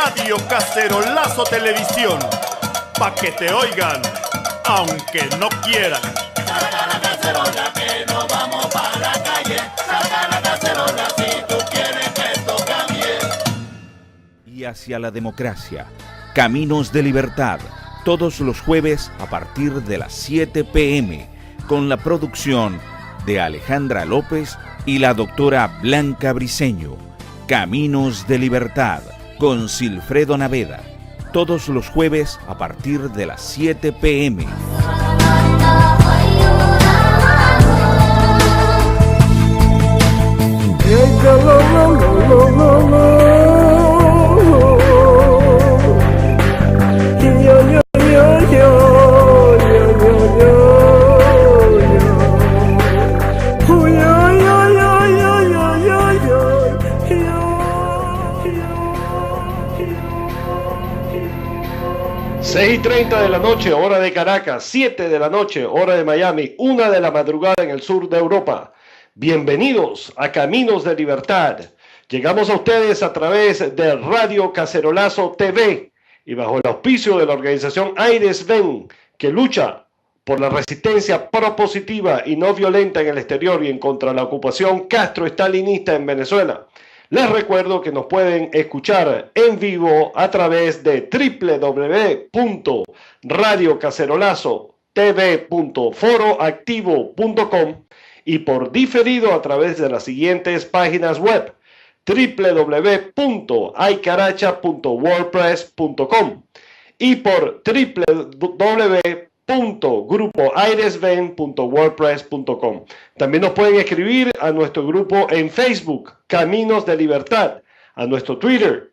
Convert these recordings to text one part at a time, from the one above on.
Radio Cacerolazo Televisión, pa' que te oigan, aunque no quieran. Saca la cacerola que nos vamos para la calle. Saca la cacerola si tú quieres que esto cambie. Y hacia la democracia, Caminos de Libertad, todos los jueves a partir de las 7 p.m, con la producción de Alejandra López y la doctora Blanca Briceño. Caminos de Libertad, con Silfredo Naveda, todos los jueves a partir de las 7 p.m. Seis y 30 de la noche, hora de Caracas, 7 de la noche, hora de Miami, 1 de la madrugada en el sur de Europa. Bienvenidos a Caminos de Libertad. Llegamos a ustedes a través de Radio Cacerolazo TV y bajo el auspicio de la organización Aires Ven, que lucha por la resistencia propositiva y no violenta en el exterior y en contra de la ocupación castro-estalinista en Venezuela. Les recuerdo que nos pueden escuchar en vivo a través de www.radiocacerolazotv.foroactivo.com y por diferido a través de las siguientes páginas web: www.aycaracha.wordpress.com y por www.grupoairesven.wordpress.com. También nos pueden escribir a nuestro grupo en Facebook, Caminos de Libertad, a nuestro Twitter,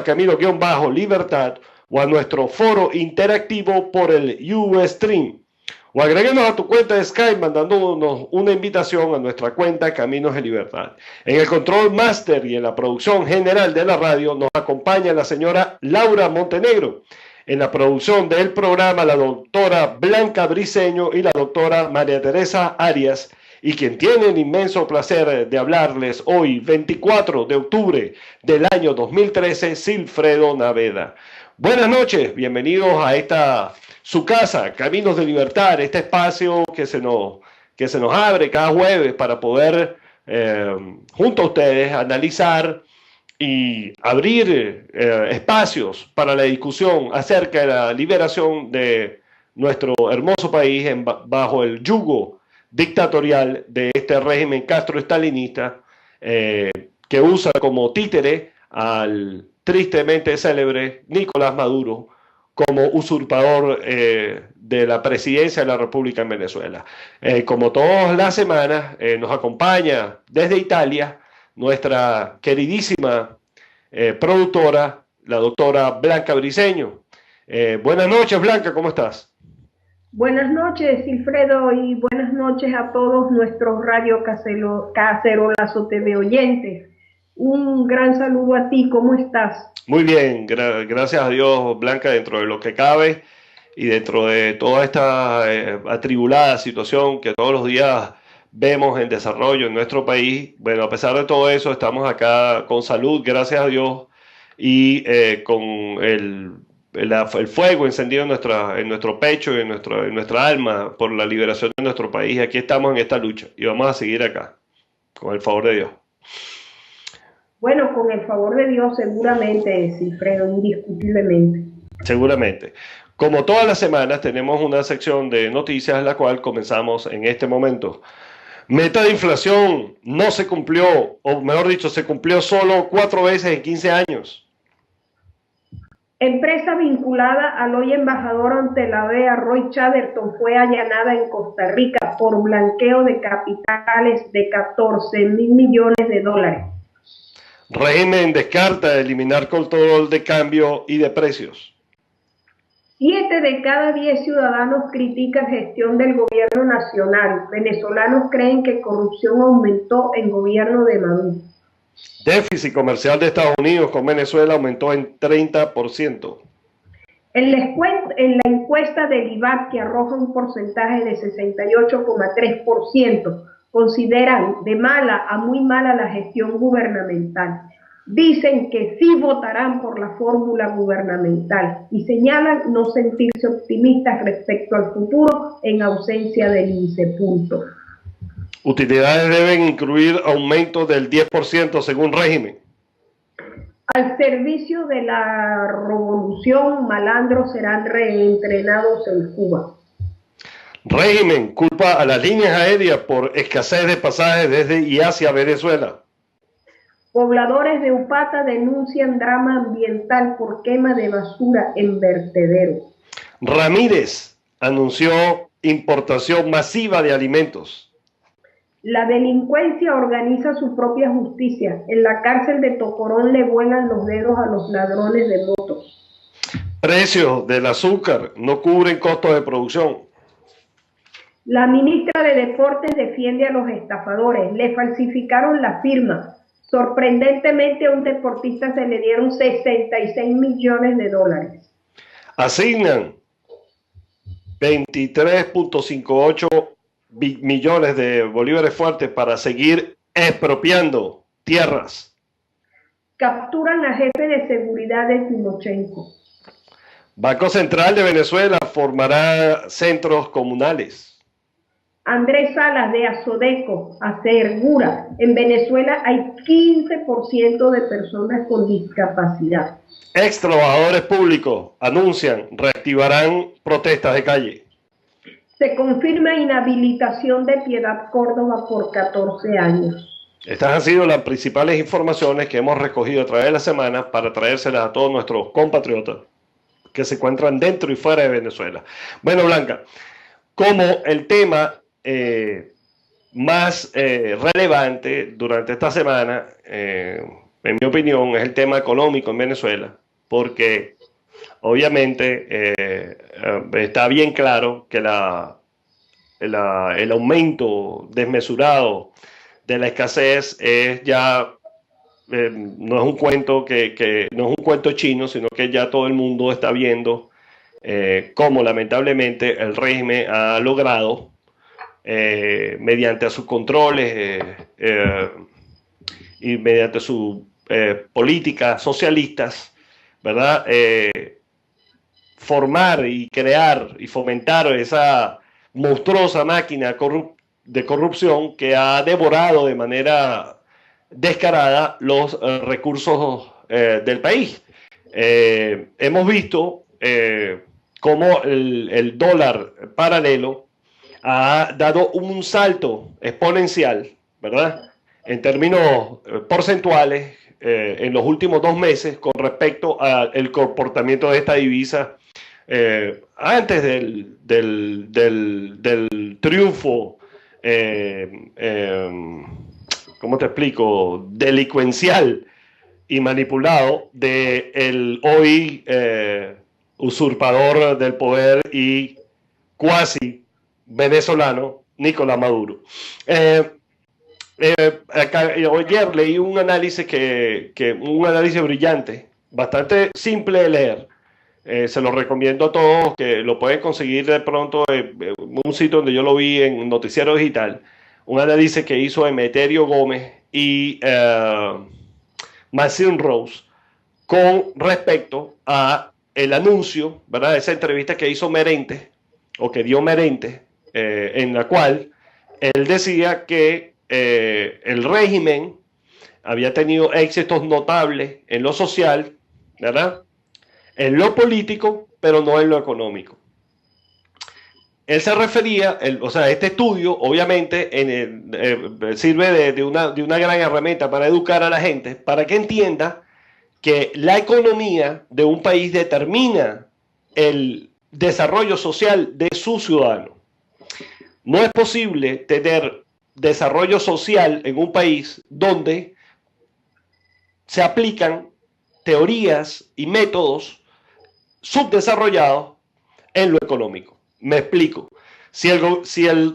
@camino_libertad, o a nuestro foro interactivo por el Ustream. O agréguenos a tu cuenta de Skype mandándonos una invitación a nuestra cuenta Caminos de Libertad. En el control master y en la producción general de la radio nos acompaña la señora Laura Montenegro. En la producción del programa, la doctora Blanca Briceño y la doctora María Teresa Arias, y quien tiene el inmenso placer de hablarles hoy, 24 de octubre del año 2013, Silfredo Naveda. Buenas noches, bienvenidos a esta su casa, Caminos de Libertad, este espacio que se nos abre cada jueves para poder, junto a ustedes, analizar y abrir espacios para la discusión acerca de la liberación de nuestro hermoso país bajo el yugo dictatorial de este régimen castro-estalinista, que usa como títere al tristemente célebre Nicolás Maduro como usurpador de la presidencia de la República en Venezuela. Como todas las semanas, nos acompaña desde Italia nuestra queridísima productora, la doctora Blanca Briceño. Buenas noches, Blanca, ¿cómo estás? Buenas noches, Silfredo, y buenas noches a todos nuestros Radio Cacerolazo TV oyentes. Un gran saludo a ti, ¿cómo estás? Muy bien, gracias a Dios, Blanca, dentro de lo que cabe y dentro de toda esta atribulada situación que todos los días vemos en desarrollo en nuestro país. Bueno, a pesar de todo eso, estamos acá con salud, gracias a Dios, y con el fuego encendido en nuestro pecho y en nuestra alma por la liberación de nuestro país. Aquí estamos en esta lucha y vamos a seguir acá, con el favor de Dios. Bueno, con el favor de Dios, seguramente, Silfredo, indiscutiblemente. Seguramente. Como todas las semanas, tenemos una sección de noticias, la cual comenzamos en este momento. Meta de inflación no se cumplió, o mejor dicho, se cumplió solo 4 veces en 15 años. Empresa vinculada al hoy embajador ante la OEA, Roy Chatterton, fue allanada en Costa Rica por blanqueo de capitales de 14.000 millones de dólares. Régimen descarta eliminar control de cambio y de precios. 7 de cada 10 ciudadanos critican gestión del gobierno nacional. Venezolanos creen que corrupción aumentó en gobierno de Maduro. Déficit comercial de Estados Unidos con Venezuela aumentó en 30%. En la encuesta del IVAC, que arroja un porcentaje de 68,3%, consideran de mala a muy mala la gestión gubernamental. dicen que sí votarán por la fórmula gubernamental y señalan no sentirse optimistas respecto al futuro en ausencia del INSE. Punto. Utilidades deben incluir aumento del 10% según régimen. Al servicio de la revolución, malandros serán reentrenados en Cuba. Régimen culpa a las líneas aéreas por escasez de pasajes desde y hacia Venezuela. Pobladores de Upata denuncian drama ambiental por quema de basura en vertederos. Ramírez anunció importación masiva de alimentos. La delincuencia organiza su propia justicia. En la cárcel de Tocorón le vuelan los dedos a los ladrones de motos. Precios del azúcar no cubren costos de producción. La ministra de Deportes defiende a los estafadores. Le falsificaron la firma. Sorprendentemente a un deportista se le dieron 66 millones de dólares. Asignan 23.58 millones de bolívares fuertes para seguir expropiando tierras. Capturan a jefe de seguridad de Timochenko. Banco Central de Venezuela formará centros comunales. Andrés Salas de Asodeco asegura, en Venezuela hay 15% de personas con discapacidad. Ex trabajadores públicos anuncian reactivarán protestas de calle. Se confirma inhabilitación de Piedad Córdoba por 14 años. Estas han sido las principales informaciones que hemos recogido a través de la semana para traérselas a todos nuestros compatriotas que se encuentran dentro y fuera de Venezuela. Bueno, Blanca, como el tema más relevante durante esta semana, en mi opinión, es el tema económico en Venezuela, porque obviamente está bien claro que el aumento desmesurado de la escasez es ya no es un cuento no es un cuento chino, sino que ya todo el mundo está viendo cómo lamentablemente el régimen ha logrado mediante sus controles y mediante sus políticas socialistas, ¿verdad? Formar y crear y fomentar esa monstruosa máquina de corrupción que ha devorado de manera descarada los recursos del país. Hemos visto cómo el dólar paralelo ha dado un salto exponencial, ¿verdad? En términos porcentuales en los últimos 2 meses con respecto al comportamiento de esta divisa antes del triunfo, ¿cómo te explico?, delincuencial y manipulado del hoy usurpador del poder y cuasi venezolano Nicolás Maduro. Ayer leí un análisis un análisis brillante, bastante simple de leer. Se lo recomiendo a todos, que lo pueden conseguir de pronto en un sitio donde yo lo vi en Noticiero Digital. Un análisis que hizo Emeterio Gómez y Maxine Rose con respecto a el anuncio, ¿verdad?, esa entrevista que hizo Merente, o que dio Merente, en la cual él decía que el régimen había tenido éxitos notables en lo social, ¿verdad?, en lo político, pero no en lo económico. Él se refería, o sea, este estudio obviamente sirve de una gran herramienta para educar a la gente, para que entienda que la economía de un país determina el desarrollo social de su ciudadano. No es posible tener desarrollo social en un país donde se aplican teorías y métodos subdesarrollados en lo económico. Me explico. Si un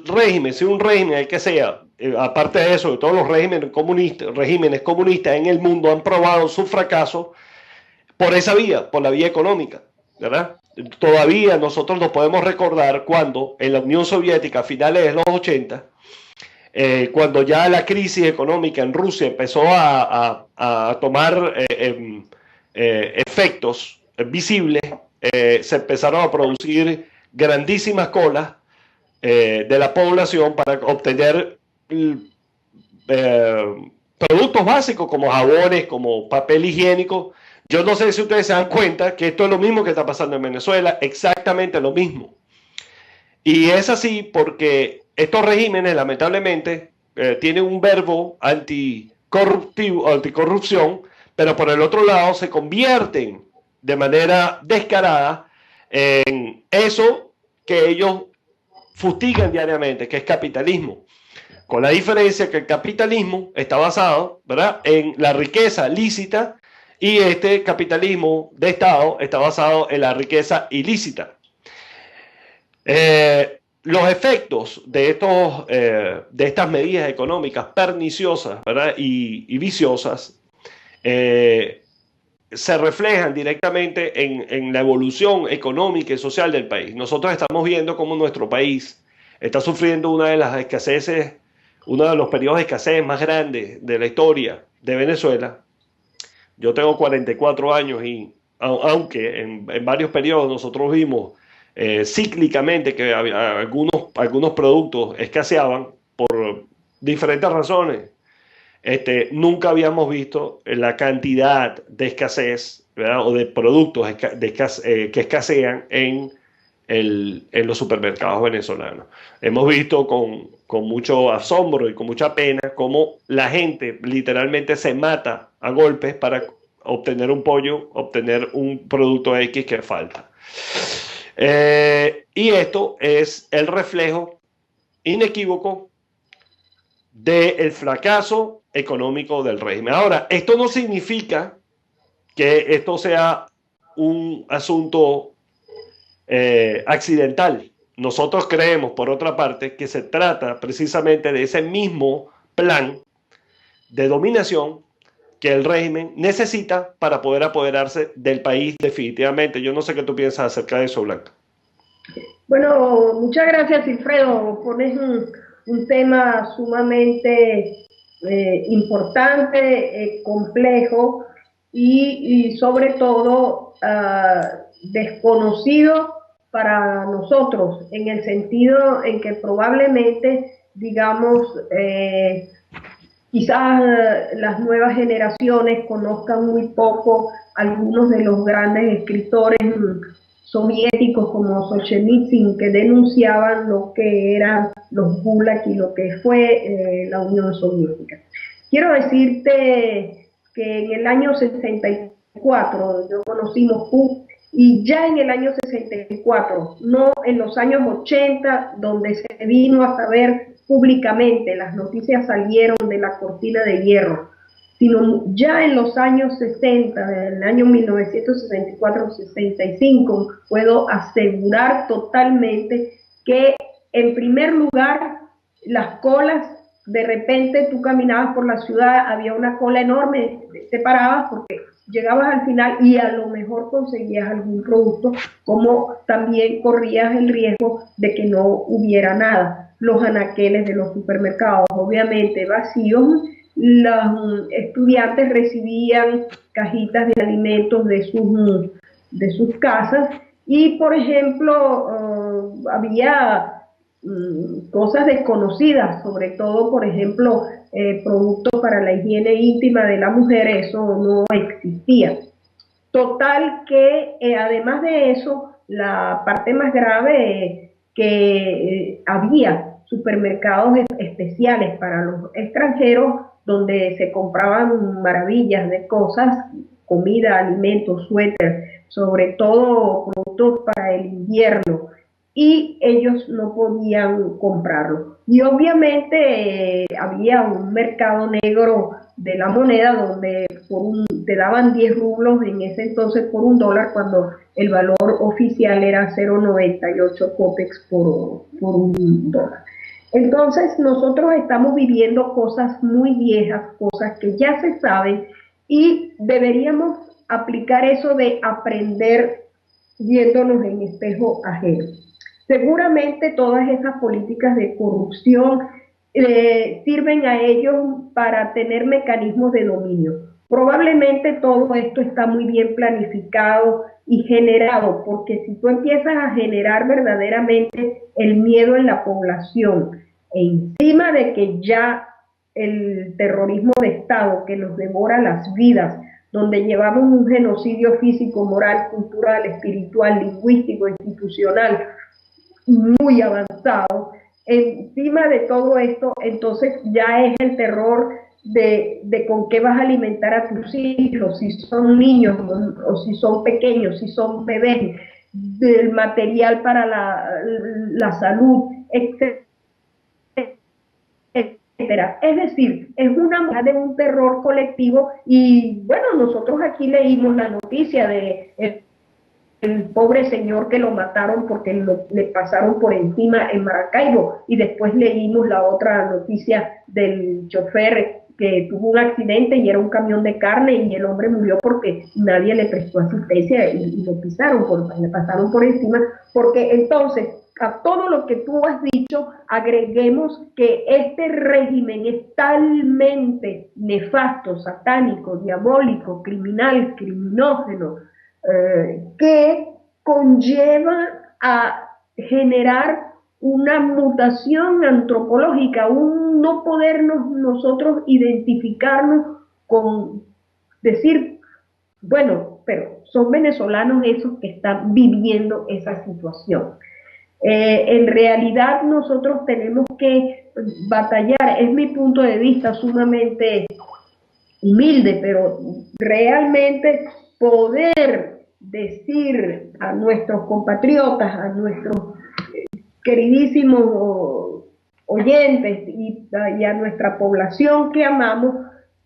régimen, el que sea, aparte de eso, todos los regímenes comunistas en el mundo han probado su fracaso por esa vía, por la vía económica, ¿verdad? Todavía nosotros nos podemos recordar cuando en la Unión Soviética, a finales de los 80, cuando ya la crisis económica en Rusia empezó a tomar efectos visibles, se empezaron a producir grandísimas colas de la población para obtener productos básicos como jabones, como papel higiénico. Yo no sé si ustedes se dan cuenta que esto es lo mismo que está pasando en Venezuela, exactamente lo mismo. Y es así porque estos regímenes, lamentablemente, tienen un verbo anticorrupción, pero por el otro lado se convierten de manera descarada en eso que ellos fustigan diariamente, que es capitalismo. Con la diferencia que el capitalismo está basado, ¿verdad?, en la riqueza lícita, y este capitalismo de Estado está basado en la riqueza ilícita. Los efectos de estas medidas económicas perniciosas, ¿verdad?, y viciosas se reflejan directamente en la evolución económica y social del país. Nosotros estamos viendo cómo nuestro país está sufriendo una de las escaseces, uno de los periodos de escasez más grandes de la historia de Venezuela. Yo tengo 44 años y aunque en varios periodos nosotros vimos cíclicamente que algunos productos escaseaban por diferentes razones, nunca habíamos visto la cantidad de escasez, ¿verdad?, o de productos que escasean en los supermercados venezolanos. Hemos visto con mucho asombro y con mucha pena cómo la gente literalmente se mata a golpes para obtener un pollo, obtener un producto X que falta. Y esto es el reflejo inequívoco del fracaso económico del régimen. Ahora, esto no significa que esto sea un asunto accidental. Nosotros creemos, por otra parte, que se trata precisamente de ese mismo plan de dominación que el régimen necesita para poder apoderarse del país definitivamente. Yo no sé qué tú piensas acerca de eso, Blanca. Bueno, muchas gracias, Wilfredo. Pones un tema sumamente importante, complejo y sobre todo desconocido para nosotros, en el sentido en que probablemente, digamos, quizás las nuevas generaciones conozcan muy poco algunos de los grandes escritores soviéticos como Solzhenitsyn, que denunciaban lo que eran los Gulag y lo que fue la Unión Soviética. Quiero decirte que en el año 64 yo conocí Moscú, y ya en el año 64, no en los años 80, donde se vino a saber públicamente, las noticias salieron de la cortina de hierro, sino ya en los años 60, en el año 1964-65, puedo asegurar totalmente que, en primer lugar, las colas, de repente tú caminabas por la ciudad, había una cola enorme, te parabas porque llegabas al final y a lo mejor conseguías algún producto, como también corrías el riesgo de que no hubiera nada. Los anaqueles de los supermercados, obviamente vacíos, los estudiantes recibían cajitas de alimentos de sus casas y, por ejemplo, había cosas desconocidas, sobre todo, por ejemplo, productos para la higiene íntima de la mujer, eso no existía. Total que, además de eso, la parte más grave, que había supermercados especiales para los extranjeros, donde se compraban maravillas de cosas, comida, alimentos, suéter, sobre todo productos para el invierno, y ellos no podían comprarlo. Y obviamente había un mercado negro de la moneda donde te daban 10 rublos en ese entonces por $1, cuando el valor oficial era 0,98 copex por $1. Entonces nosotros estamos viviendo cosas muy viejas, cosas que ya se saben, y deberíamos aplicar eso de aprender viéndonos en espejo ajeno. Seguramente todas esas políticas de corrupción sirven a ellos para tener mecanismos de dominio. Probablemente todo esto está muy bien planificado y generado, porque si tú empiezas a generar verdaderamente el miedo en la población, encima de que ya el terrorismo de Estado que nos devora las vidas, donde llevamos un genocidio físico, moral, cultural, espiritual, lingüístico, institucional, muy avanzado, encima de todo esto, entonces ya es el terror de con qué vas a alimentar a tus hijos, si son niños o si son pequeños, si son bebés, del material para la salud, etcétera. Es decir, es una muestra de un terror colectivo y bueno, nosotros aquí leímos la noticia de el pobre señor que lo mataron porque le pasaron por encima en Maracaibo, y después leímos la otra noticia del chofer que tuvo un accidente y era un camión de carne y el hombre murió porque nadie le prestó asistencia y lo le pasaron por encima, porque entonces a todo lo que tú has dicho agreguemos que este régimen es talmente nefasto, satánico, diabólico, criminal, criminógeno, que conlleva a generar una mutación antropológica, un no podernos nosotros identificarnos con decir, bueno, pero son venezolanos esos que están viviendo esa situación. En realidad nosotros tenemos que batallar, es mi punto de vista sumamente humilde, pero realmente poder decir a nuestros compatriotas, a nuestros queridísimos oyentes y a nuestra población que amamos,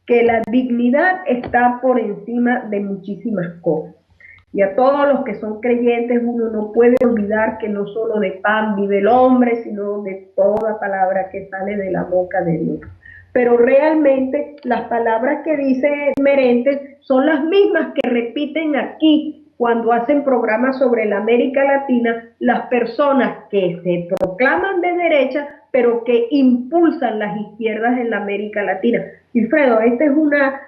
que la dignidad está por encima de muchísimas cosas. Y a todos los que son creyentes, uno no puede olvidar que no solo de pan vive el hombre, sino de toda palabra que sale de la boca de Dios. Pero realmente las palabras que dice Merentes son las mismas que repiten aquí cuando hacen programas sobre la América Latina las personas que se proclaman de derecha, pero que impulsan las izquierdas en la América Latina. Wilfredo, esta es una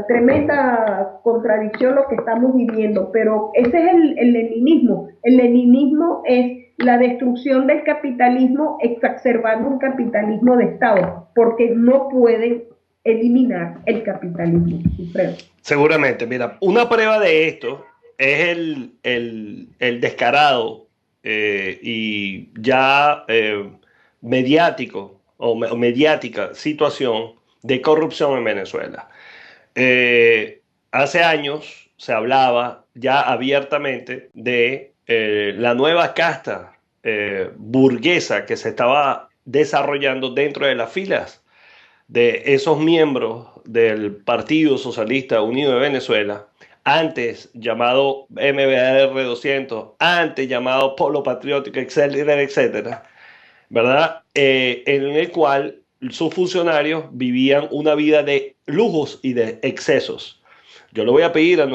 tremenda contradicción lo que estamos viviendo, pero ese es el leninismo. El leninismo es la destrucción del capitalismo exacerbando un capitalismo de Estado, porque no pueden eliminar el capitalismo. Wilfredo. Seguramente, mira, una prueba de esto es el descarado y ya mediático o mediática situación de corrupción en Venezuela. Hace años se hablaba ya abiertamente de la nueva casta burguesa que se estaba desarrollando dentro de las filas de esos miembros del Partido Socialista Unido de Venezuela, antes llamado MBR 200, antes llamado Polo Patriótico, etcétera, etcétera, ¿verdad? En el cual sus funcionarios vivían una vida de lujos y de excesos. Yo le voy a pedir a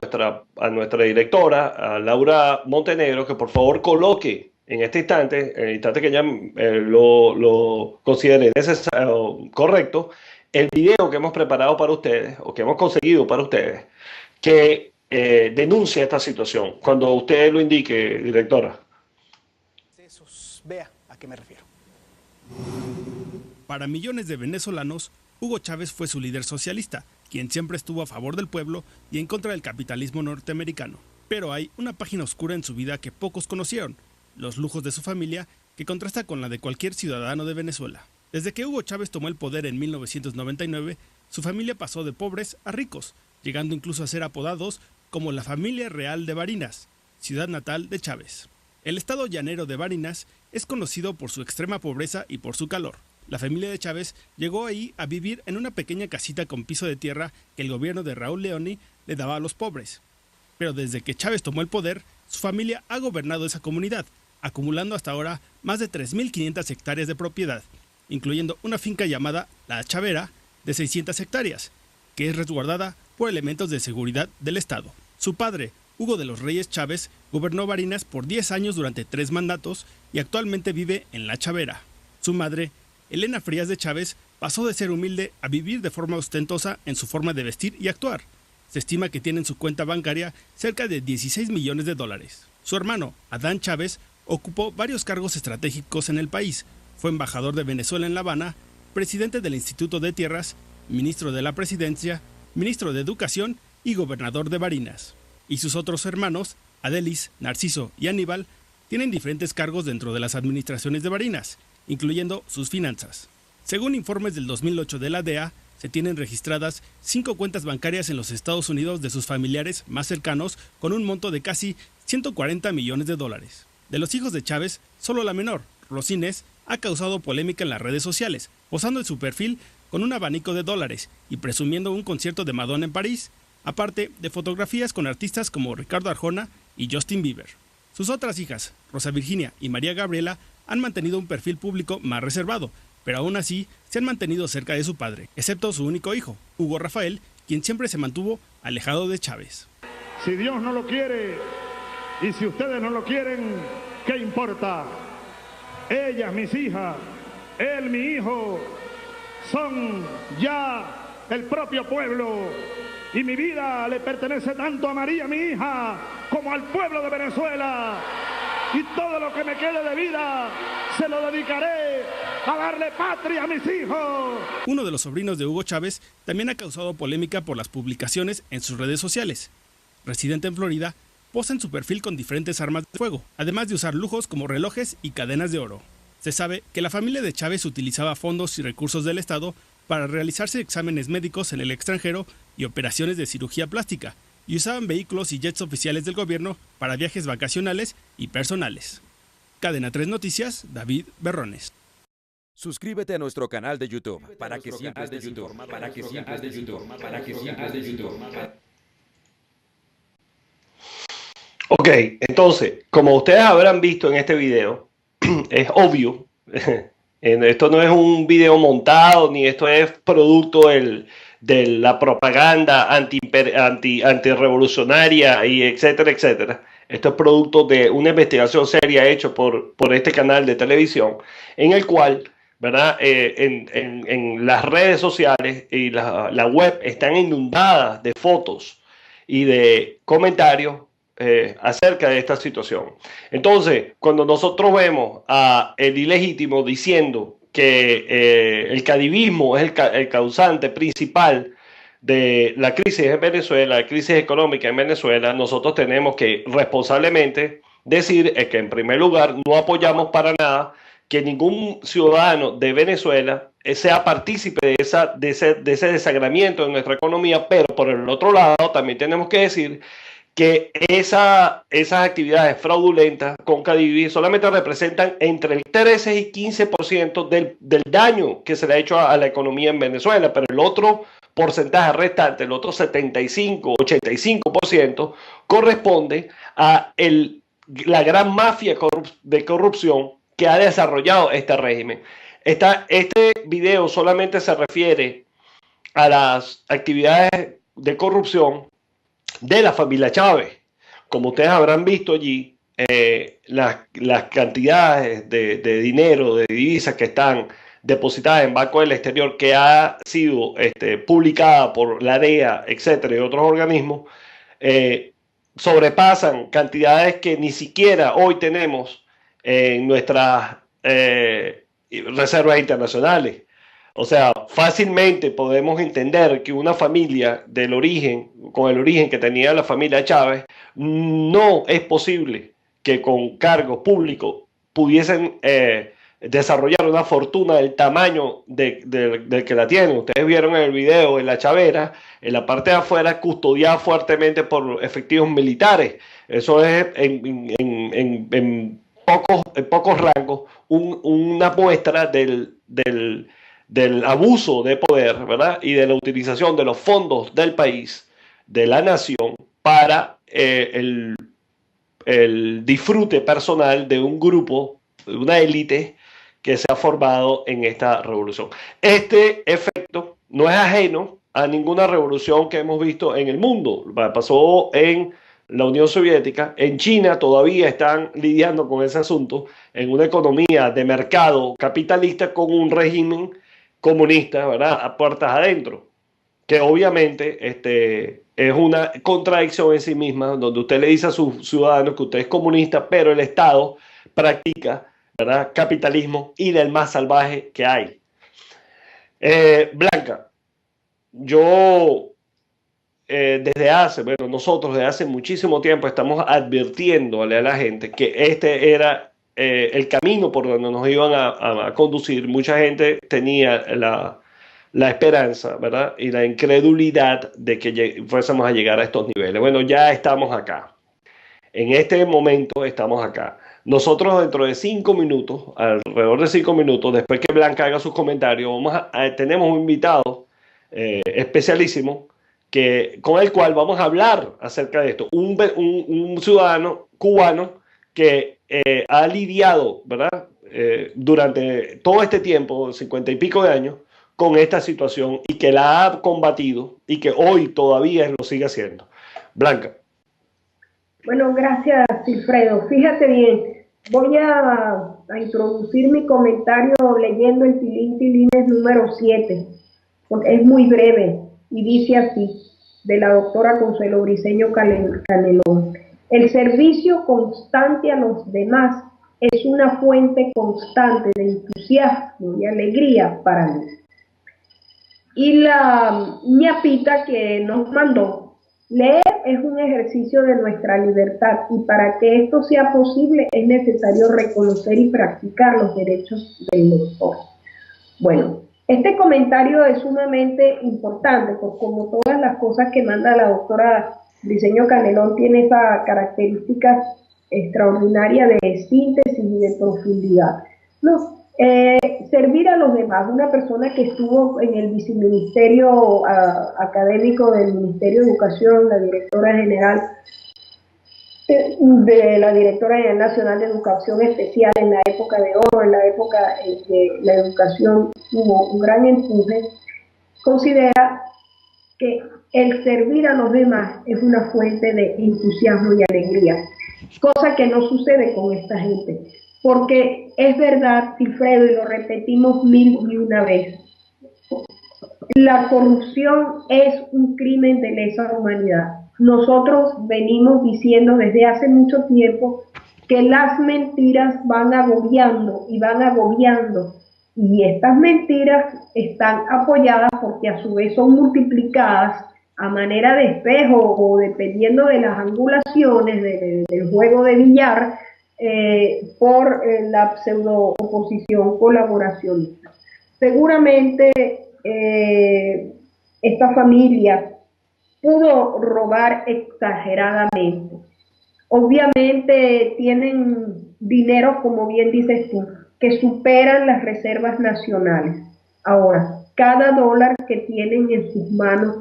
nuestra directora, a Laura Montenegro, que por favor coloque en este instante, en el instante que ella lo considere necesario, correcto, el video que hemos preparado para ustedes, o que hemos conseguido para ustedes, que denuncia esta situación. Cuando usted lo indique, directora. Vea a qué me refiero. Para millones de venezolanos, Hugo Chávez fue su líder socialista, quien siempre estuvo a favor del pueblo y en contra del capitalismo norteamericano. Pero hay una página oscura en su vida que pocos conocieron, los lujos de su familia, que contrasta con la de cualquier ciudadano de Venezuela. Desde que Hugo Chávez tomó el poder en 1999, su familia pasó de pobres a ricos, llegando incluso a ser apodados como la familia real de Barinas, ciudad natal de Chávez. El estado llanero de Barinas es conocido por su extrema pobreza y por su calor. La familia de Chávez llegó ahí a vivir en una pequeña casita con piso de tierra que el gobierno de Raúl Leoni le daba a los pobres. Pero desde que Chávez tomó el poder, su familia ha gobernado esa comunidad, acumulando hasta ahora más de 3.500 hectáreas de propiedad, incluyendo una finca llamada La Chavera de 600 hectáreas, que es resguardada por elementos de seguridad del Estado. Su padre, Hugo de los Reyes Chávez, gobernó Barinas por 10 años durante 3 mandatos y actualmente vive en La Chavera. Su madre, Elena Frías de Chávez pasó de ser humilde a vivir de forma ostentosa en su forma de vestir y actuar. Se estima que tiene en su cuenta bancaria cerca de 16 millones de dólares. Su hermano, Adán Chávez, ocupó varios cargos estratégicos en el país. Fue embajador de Venezuela en La Habana, presidente del Instituto de Tierras, ministro de la Presidencia, ministro de Educación y gobernador de Barinas. Y sus otros hermanos, Adelis, Narciso y Aníbal, tienen diferentes cargos dentro de las administraciones de Barinas, incluyendo sus finanzas. Según informes del 2008 de la DEA, se tienen registradas 5 cuentas bancarias en los Estados Unidos de sus familiares más cercanos con un monto de casi 140 millones de dólares. De los hijos de Chávez, solo la menor, Rosines, ha causado polémica en las redes sociales, posando en su perfil con un abanico de dólares y presumiendo un concierto de Madonna en París, aparte de fotografías con artistas como Ricardo Arjona y Justin Bieber. Sus otras hijas, Rosa Virginia y María Gabriela, han mantenido un perfil público más reservado, pero aún así se han mantenido cerca de su padre, excepto su único hijo, Hugo Rafael, quien siempre se mantuvo alejado de Chávez. Si Dios no lo quiere y si ustedes no lo quieren, ¿qué importa? Ellas, mis hijas, él, mi hijo, son ya el propio pueblo y mi vida le pertenece tanto a María, mi hija, como al pueblo de Venezuela. Y todo lo que me quede de vida se lo dedicaré a darle patria a mis hijos. Uno de los sobrinos de Hugo Chávez también ha causado polémica por las publicaciones en sus redes sociales. Residente en Florida, posa en su perfil con diferentes armas de fuego, además de usar lujos como relojes y cadenas de oro. Se sabe que la familia de Chávez utilizaba fondos y recursos del Estado para realizarse exámenes médicos en el extranjero y operaciones de cirugía plástica, y usaban vehículos y jets oficiales del gobierno para viajes vacacionales y personales. Cadena 3 Noticias, David Berrones. Suscríbete a nuestro canal de YouTube para que siempre estés informado. Ok, entonces, como ustedes habrán visto en este video, es obvio, esto no es un video montado, ni esto es producto de la propaganda antirrevolucionaria y etcétera, etcétera. Esto es producto de una investigación seria hecha por este canal de televisión, en el cual, ¿verdad? En las redes sociales y la web están inundadas de fotos y de comentarios acerca de esta situación. Entonces, cuando nosotros vemos a el ilegítimo diciendo que el cadivismo es el causante principal de la crisis en Venezuela, la crisis económica en Venezuela, nosotros tenemos que responsablemente decir que en primer lugar no apoyamos para nada que ningún ciudadano de Venezuela sea partícipe de ese desangramiento de nuestra economía, pero por el otro lado también tenemos que decir que esas actividades fraudulentas con Cadivi solamente representan entre el 13 y 15% del daño que se le ha hecho a la economía en Venezuela, pero el otro porcentaje restante, el otro 75-85%, corresponde a la gran mafia de corrupción que ha desarrollado este régimen. Este video solamente se refiere a las actividades de corrupción de la familia Chávez. Como ustedes habrán visto allí, las cantidades de dinero, de divisas que están depositadas en bancos del exterior, que ha sido publicada por la DEA, etcétera, y otros organismos, sobrepasan cantidades que ni siquiera hoy tenemos en nuestras reservas internacionales. O sea, fácilmente podemos entender que una familia con el origen que tenía la familia Chávez, no es posible que con cargos públicos pudiesen desarrollar una fortuna del tamaño del que la tienen. Ustedes vieron en el video, en la Chavera, en la parte de afuera, custodiada fuertemente por efectivos militares. Eso es en pocos rangos una muestra del abuso de poder, ¿verdad? Y de la utilización de los fondos del país, de la nación, para el disfrute personal de un grupo, de una élite que se ha formado en esta revolución. Este efecto no es ajeno a ninguna revolución que hemos visto en el mundo. Pasó en la Unión Soviética. En China todavía están lidiando con ese asunto en una economía de mercado capitalista con un régimen comunista, ¿verdad? A puertas adentro, que obviamente es una contradicción en sí misma, donde usted le dice a sus ciudadanos que usted es comunista, pero el Estado practica, ¿verdad?, capitalismo y del más salvaje que hay. Blanca, yo nosotros desde hace muchísimo tiempo estamos advirtiéndole a la gente que este era el camino por donde nos iban a conducir. Mucha gente tenía la esperanza, ¿verdad?, y la incredulidad de que fuésemos a llegar a estos niveles. Bueno, ya estamos acá. En este momento estamos acá. Nosotros dentro de 5 minutos, alrededor de 5 minutos, después que Blanca haga sus comentarios, tenemos un invitado especialísimo con el cual vamos a hablar acerca de esto. Un ciudadano cubano que ha lidiado, ¿verdad?, durante todo este tiempo, 50 y pico de años, con esta situación y que la ha combatido y que hoy todavía lo sigue haciendo. Blanca. Bueno, gracias, Silfredo. Fíjate bien, voy a introducir mi comentario leyendo el Tilín Tilines número 7, porque es muy breve y dice así, de la doctora Consuelo Briceño Canelón. El servicio constante a los demás es una fuente constante de entusiasmo y alegría para mí. Y la ñapita que nos mandó, leer es un ejercicio de nuestra libertad y para que esto sea posible es necesario reconocer y practicar los derechos del lector. Bueno, este comentario es sumamente importante, porque como todas las cosas que manda la doctora Briceño Canelón, tiene esa característica extraordinaria de síntesis y de profundidad. No, servir a los demás. Una persona que estuvo en el viceministerio académico del Ministerio de Educación, la directora general de la Directora General Nacional de Educación Especial en la época de oro, en la época en que la educación tuvo un gran empuje, considera que el servir a los demás es una fuente de entusiasmo y alegría, cosa que no sucede con esta gente, porque es verdad, Silfredo, y lo repetimos 1001 vez, la corrupción es un crimen de lesa humanidad. Nosotros venimos diciendo desde hace mucho tiempo que las mentiras van agobiando y van agobiando, y estas mentiras están apoyadas porque a su vez son multiplicadas a manera de espejo o dependiendo de las angulaciones del juego de billar por la pseudo oposición colaboracionista. Seguramente esta familia pudo robar exageradamente. Obviamente tienen dinero, como bien dices tú, que superan las reservas nacionales. Ahora, cada dólar que tienen en sus manos,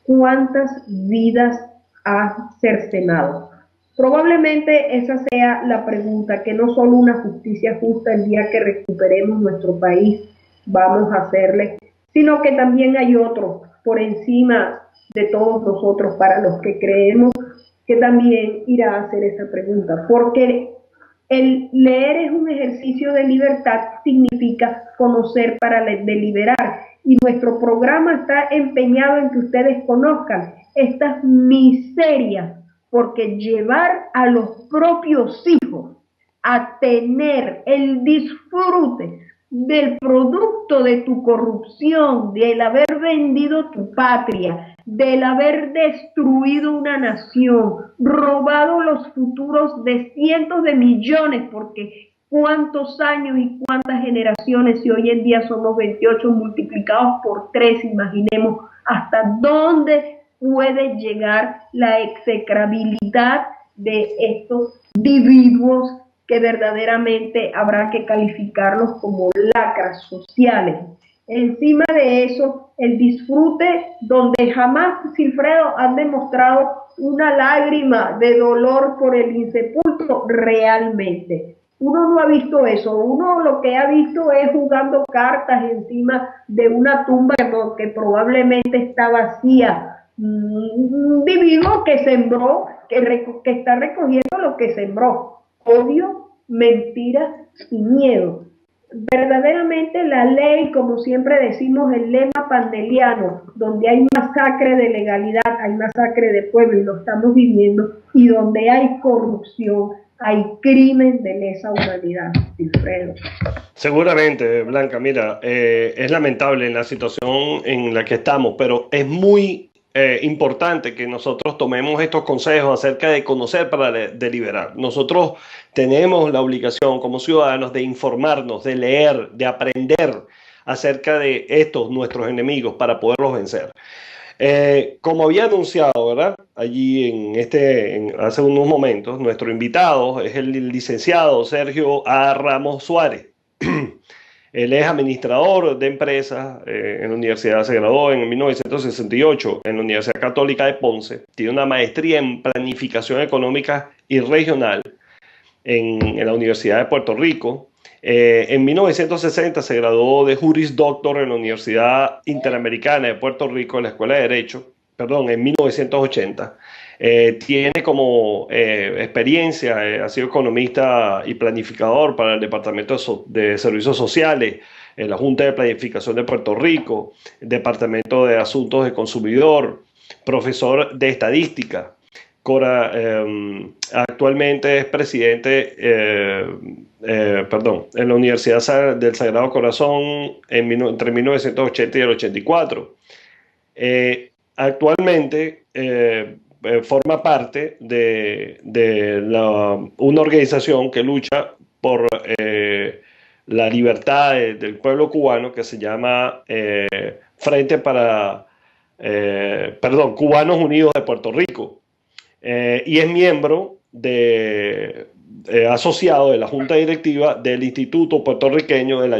¿cuántas vidas ha cercenado? Probablemente esa sea la pregunta, que no solo una justicia justa el día que recuperemos nuestro país vamos a hacerle, sino que también hay otro por encima de todos nosotros, para los que creemos, que también irá a hacer esa pregunta, porque el leer es un ejercicio de libertad, significa conocer para deliberar, y nuestro programa está empeñado en que ustedes conozcan estas miserias, porque llevar a los propios hijos a tener el disfrute del producto de tu corrupción, del haber vendido tu patria, del haber destruido una nación, robado los futuros de cientos de millones, porque cuántos años y cuántas generaciones, si hoy en día somos 28 multiplicados por 3, imaginemos hasta dónde puede llegar la execrabilidad de estos individuos que verdaderamente habrá que calificarlos como lacras sociales. Encima de eso, el disfrute donde jamás, Silfredo, han demostrado una lágrima de dolor por el insepulto realmente. Uno no ha visto eso, uno lo que ha visto es jugando cartas encima de una tumba que probablemente está vacía, un individuo que sembró, que está recogiendo lo que sembró: odio, mentiras y miedo. Verdaderamente la ley, como siempre decimos, el lema pandeliano, donde hay masacre de legalidad, hay masacre de pueblo, y lo estamos viviendo, y donde hay corrupción, hay crimen de lesa humanidad, Wilfredo. Seguramente, Blanca, mira, es lamentable la situación en la que estamos, pero es muy importante que nosotros tomemos estos consejos acerca de conocer para deliberar. Nosotros tenemos la obligación como ciudadanos de informarnos, de leer, de aprender acerca de estos nuestros enemigos para poderlos vencer. Como había anunciado, ¿verdad? Allí hace unos momentos, nuestro invitado es el licenciado Sergio A. Ramos Suárez. Él es administrador de empresas en la universidad, se graduó en 1968 en la Universidad Católica de Ponce, tiene una maestría en planificación económica y regional en la Universidad de Puerto Rico. En 1960 se graduó de Juris Doctor en la Universidad Interamericana de Puerto Rico, en la Escuela de Derecho, en 1980. Tiene como experiencia, ha sido economista y planificador para el Departamento de Servicios Sociales, en la Junta de Planificación de Puerto Rico, Departamento de Asuntos de Consumidor, profesor de Estadística. Actualmente es presidente en la Universidad del Sagrado Corazón entre 1980 y el 84. Actualmente forma parte de una organización que lucha por la libertad del pueblo cubano, que se llama Cubanos Unidos de Puerto Rico, y es miembro asociado de la Junta Directiva del Instituto Puertorriqueño de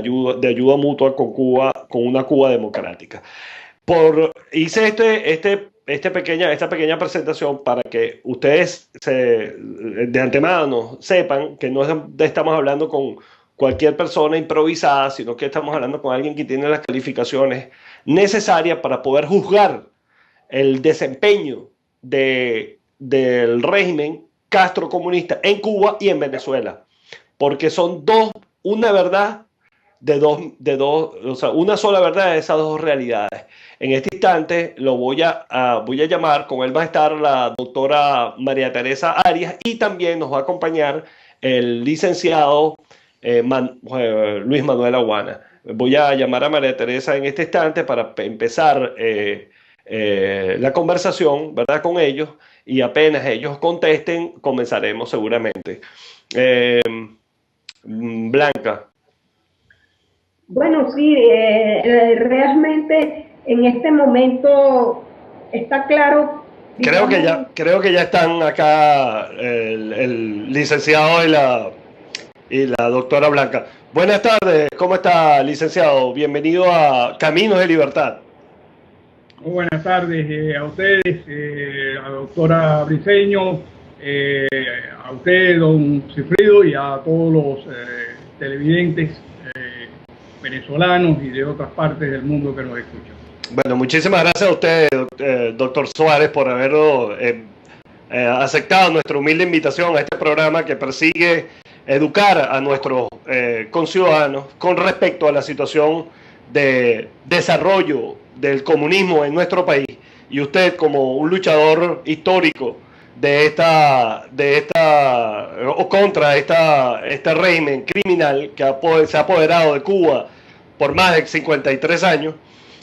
Ayuda Mutua con Cuba, con una Cuba democrática. Hice esta pequeña presentación para que ustedes de antemano sepan que no estamos hablando con cualquier persona improvisada, sino que estamos hablando con alguien que tiene las calificaciones necesarias para poder juzgar el desempeño del régimen castrocomunista en Cuba y en Venezuela, porque son una verdad una sola verdad de esas dos realidades. En este instante voy a llamar, con él va a estar la doctora María Teresa Arias, y también nos va a acompañar el licenciado Luis Manuel Aguana. Voy a llamar a María Teresa en este instante para empezar la conversación, ¿verdad?, con ellos, y apenas ellos contesten, comenzaremos seguramente. Blanca. Bueno, sí, realmente en este momento está claro. Creo que ya están acá el licenciado y la doctora Blanca. Buenas tardes, ¿cómo está, licenciado? Bienvenido a Caminos de Libertad. Muy buenas tardes a ustedes, a la doctora Briceño, a usted, don Cifrido, y a todos los televidentes venezolanos y de otras partes del mundo que nos escuchan. Bueno, muchísimas gracias a usted, doctor Suárez, por haber aceptado nuestra humilde invitación a este programa que persigue educar a nuestros conciudadanos con respecto a la situación de desarrollo del comunismo en nuestro país. Y usted, como un luchador histórico contra este régimen criminal que se ha apoderado de Cuba por más de 53 años,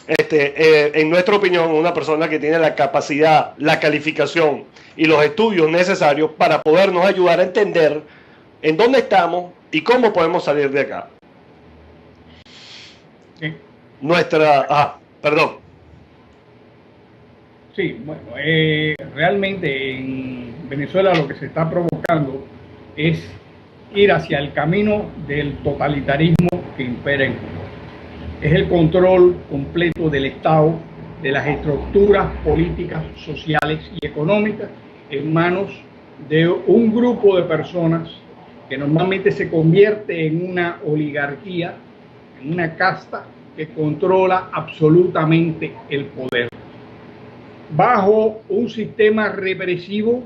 en nuestra opinión, una persona que tiene la capacidad, la calificación y los estudios necesarios para podernos ayudar a entender en dónde estamos y cómo podemos salir de acá. Sí. Perdón. Sí, bueno, realmente en Venezuela lo que se está provocando es ir hacia el camino del totalitarismo que impera en Cuba. Es el control completo del Estado, de las estructuras políticas, sociales y económicas en manos de un grupo de personas que normalmente se convierte en una oligarquía, en una casta que controla absolutamente el poder. bajo un sistema represivo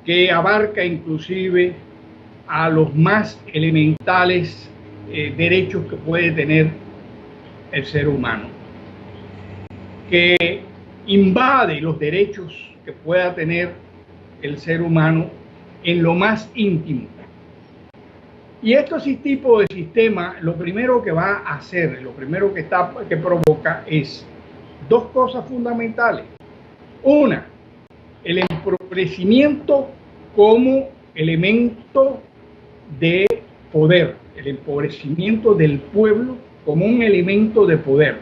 que abarca inclusive a los más elementales derechos que puede tener el ser humano, que invade los derechos que pueda tener el ser humano en lo más íntimo. Y este tipo de sistema, lo primero que va a hacer, lo primero que provoca es dos cosas fundamentales. Una, el empobrecimiento como elemento de poder, el empobrecimiento del pueblo como un elemento de poder.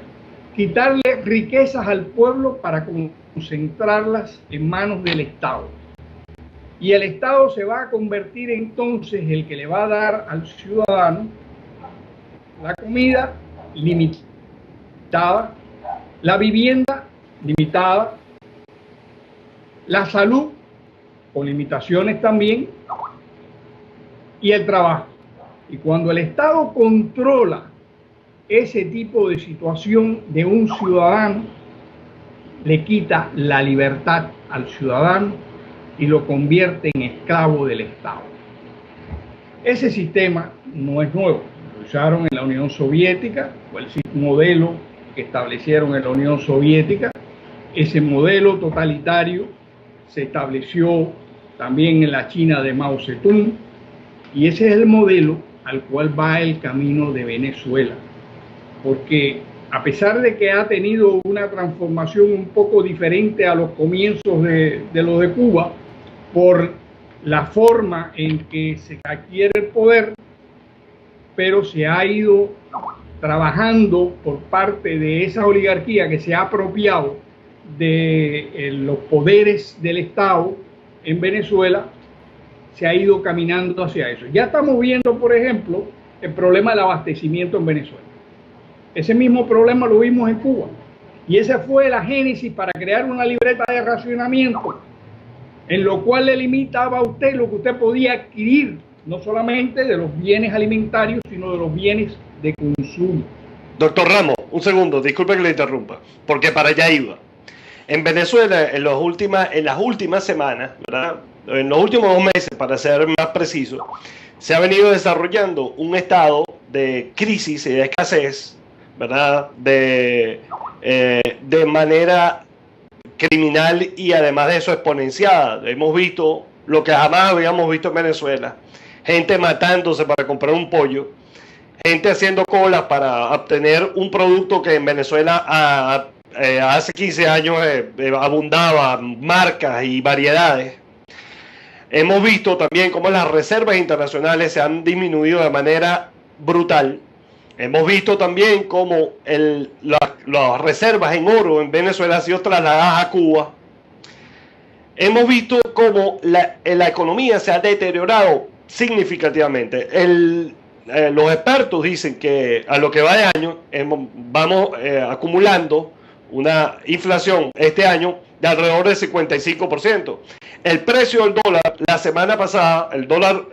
Quitarle riquezas al pueblo para concentrarlas en manos del Estado. Y el Estado se va a convertir entonces el que le va a dar al ciudadano la comida limitada, la vivienda limitada, la salud con limitaciones también y el trabajo. Y cuando el Estado controla ese tipo de situación de un ciudadano, le quita la libertad al ciudadano y lo convierte en esclavo del Estado. Ese sistema no es nuevo. Lo usaron en la Unión Soviética, fue el modelo que establecieron en la Unión Soviética. Ese modelo totalitario se estableció también en la China de Mao Zedong, y ese es el modelo al cual va el camino de Venezuela, porque a pesar de que ha tenido una transformación un poco diferente a los comienzos de lo de Cuba, por la forma en que se adquiere el poder, pero se ha ido trabajando por parte de esa oligarquía que se ha apropiado de los poderes del Estado en Venezuela, se ha ido caminando hacia eso. Ya estamos viendo, por ejemplo, el problema del abastecimiento en Venezuela. Ese mismo problema lo vimos en Cuba, y esa fue la génesis para crear una libreta de racionamiento, en lo cual le limitaba a usted lo que usted podía adquirir, no solamente de los bienes alimentarios, sino de los bienes de consumo. Doctor Ramos, un segundo, disculpe que le interrumpa, porque para allá iba. En Venezuela, en las últimas semanas, ¿verdad? En los últimos 2 meses, para ser más preciso, se ha venido desarrollando un estado de crisis y de escasez, ¿verdad? De manera criminal y además de eso exponenciada. Hemos visto lo que jamás habíamos visto en Venezuela: gente matándose para comprar un pollo, gente haciendo colas para obtener un producto que en Venezuela hace 15 años abundaba, marcas y variedades. Hemos visto también cómo las reservas internacionales se han disminuido de manera brutal. Hemos visto también cómo las reservas en oro en Venezuela han sido trasladadas a Cuba. Hemos visto cómo la economía se ha deteriorado significativamente. Los expertos dicen que a lo que va de año vamos acumulando una inflación este año de alrededor del 55%. El precio del dólar la semana pasada, el dólar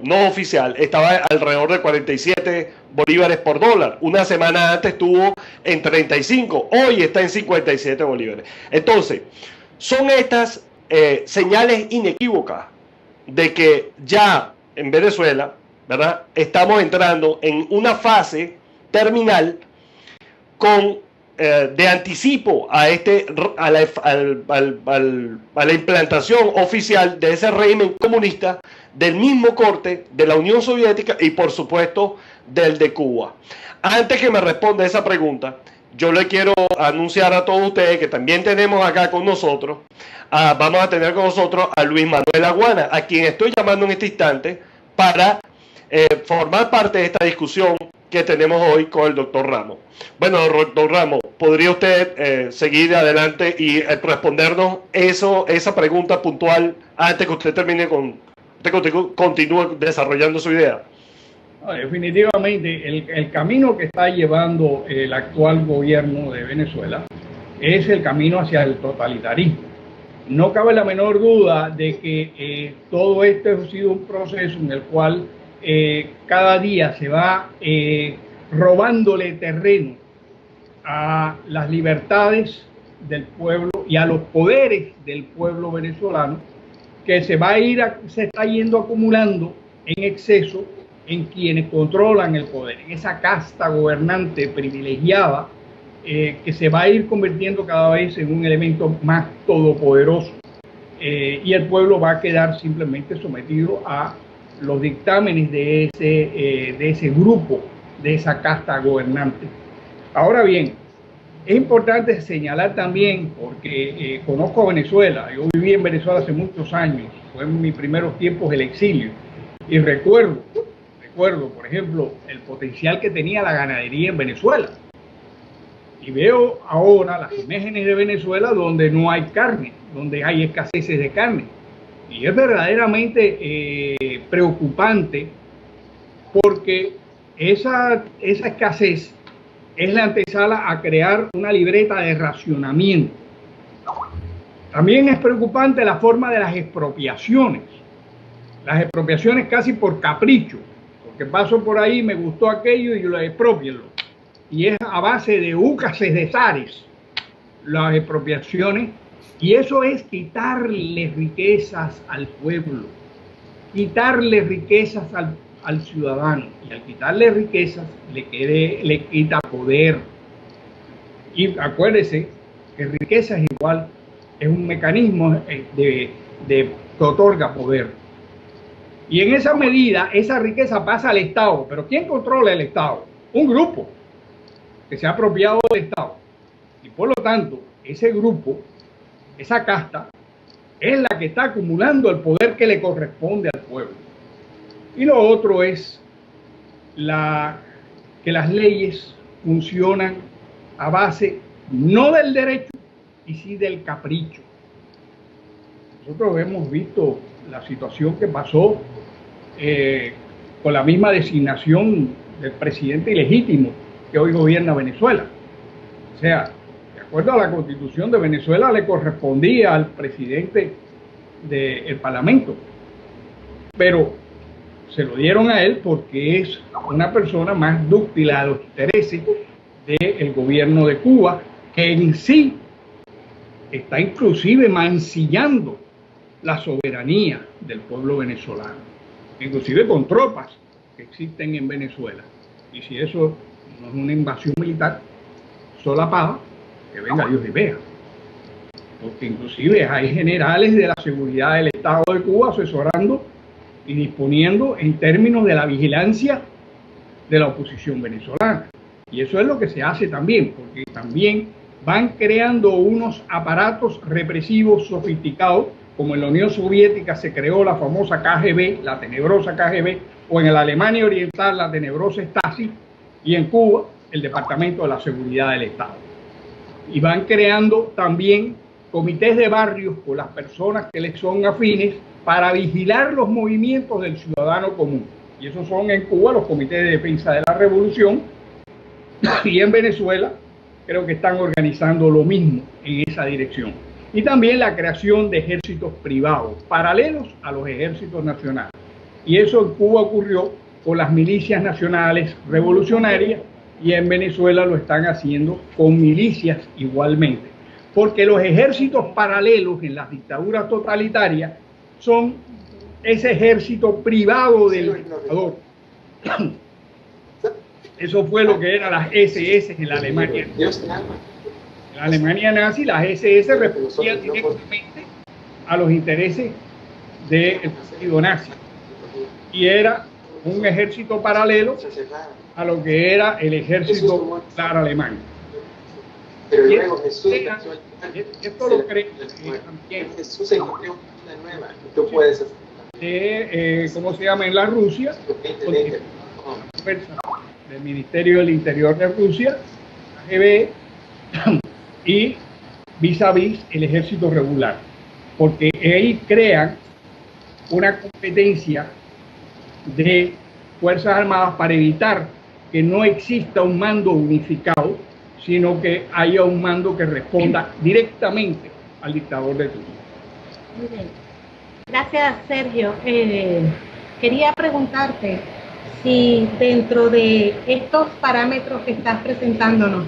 no oficial, estaba alrededor de 47 bolívares por dólar. Una semana antes estuvo en 35, hoy está en 57 bolívares. Entonces, son estas señales inequívocas de que ya en Venezuela, ¿verdad?, estamos entrando en una fase terminal de anticipo a la implantación oficial de ese régimen comunista del mismo corte de la Unión Soviética y por supuesto del de Cuba. Antes que me responda esa pregunta, yo le quiero anunciar a todos ustedes que también tenemos acá con nosotros, vamos a tener con nosotros a Luis Manuel Aguana, a quien estoy llamando en este instante para formar parte de esta discusión que tenemos hoy con el doctor Ramos. Bueno, doctor Ramos, ¿podría usted seguir adelante y respondernos esa pregunta puntual antes que usted continúe desarrollando su idea? No, definitivamente, el camino que está llevando el actual gobierno de Venezuela es el camino hacia el totalitarismo. No cabe la menor duda de que todo esto ha sido un proceso en el cual cada día se va robándole terreno a las libertades del pueblo y a los poderes del pueblo venezolano, que se está yendo acumulando en exceso en quienes controlan el poder, en esa casta gobernante privilegiada que se va a ir convirtiendo cada vez en un elemento más todopoderoso, y el pueblo va a quedar simplemente sometido a los dictámenes de ese grupo, de esa casta gobernante. Ahora bien, es importante señalar también, porque conozco a Venezuela, yo viví en Venezuela hace muchos años, fue en mis primeros tiempos el exilio, y recuerdo, por ejemplo, el potencial que tenía la ganadería en Venezuela. Y veo ahora las imágenes de Venezuela donde no hay carne, donde hay escaseces de carne. Y es verdaderamente preocupante, porque esa escasez es la antesala a crear una libreta de racionamiento. También es preocupante la forma de las expropiaciones casi por capricho, porque paso por ahí, me gustó aquello y yo lo expropienlo. Y es a base de úcases de zares las expropiaciones, y eso es quitarle riquezas al pueblo, quitarle riquezas al ciudadano, y al quitarle riquezas le quita poder. Y acuérdese que riqueza es igual, es un mecanismo que otorga poder. Y en esa medida, esa riqueza pasa al Estado. Pero ¿quién controla el Estado? Un grupo que se ha apropiado del Estado. Y por lo tanto, ese grupo, esa casta, es la que está acumulando el poder que le corresponde al pueblo. Y lo otro es que las leyes funcionan a base no del derecho, y sí del capricho. Nosotros hemos visto la situación que pasó con la misma designación del presidente ilegítimo que hoy gobierna Venezuela. O sea, de acuerdo a la Constitución de Venezuela, le correspondía al presidente del Parlamento, pero se lo dieron a él porque es una persona más dúctil a los intereses del gobierno de Cuba, que en sí está inclusive mancillando la soberanía del pueblo venezolano, inclusive con tropas que existen en Venezuela. Y si eso no es una invasión militar solapada, que venga Dios y vea. Porque inclusive hay generales de la seguridad del Estado de Cuba asesorando y disponiendo en términos de la vigilancia de la oposición venezolana. Y eso es lo que se hace también, porque también van creando unos aparatos represivos sofisticados, como en la Unión Soviética se creó la famosa KGB, la tenebrosa KGB, o en la Alemania Oriental la tenebrosa Stasi, y en Cuba el Departamento de la Seguridad del Estado. Y van creando también comités de barrios con las personas que les son afines para vigilar los movimientos del ciudadano común. Y esos son en Cuba los comités de defensa de la revolución, y en Venezuela creo que están organizando lo mismo en esa dirección. Y también la creación de ejércitos privados, paralelos a los ejércitos nacionales. Y eso en Cuba ocurrió con las milicias nacionales revolucionarias, y en Venezuela lo están haciendo con milicias igualmente. Porque los ejércitos paralelos en las dictaduras totalitarias son ese ejército privado del dictador. Eso fue lo que eran las SS en la Alemania. En la Alemania nazi, las SS respondían directamente a los intereses del partido nazi. Y era un ejército paralelo a lo que era el ejército popular alemán. Pero luego Jesús, esto lo creo también. Jesús encontró una nueva. Tú puedes ¿cómo se llama? En la Rusia, del Ministerio del Interior de Rusia, KGB, y vis a vis el ejército regular, porque ahí crean una competencia de Fuerzas Armadas para evitar que no exista un mando unificado, sino que haya un mando que responda directamente al dictador de turno. Muy bien. Gracias, Sergio. Quería preguntarte si dentro de estos parámetros que estás presentándonos,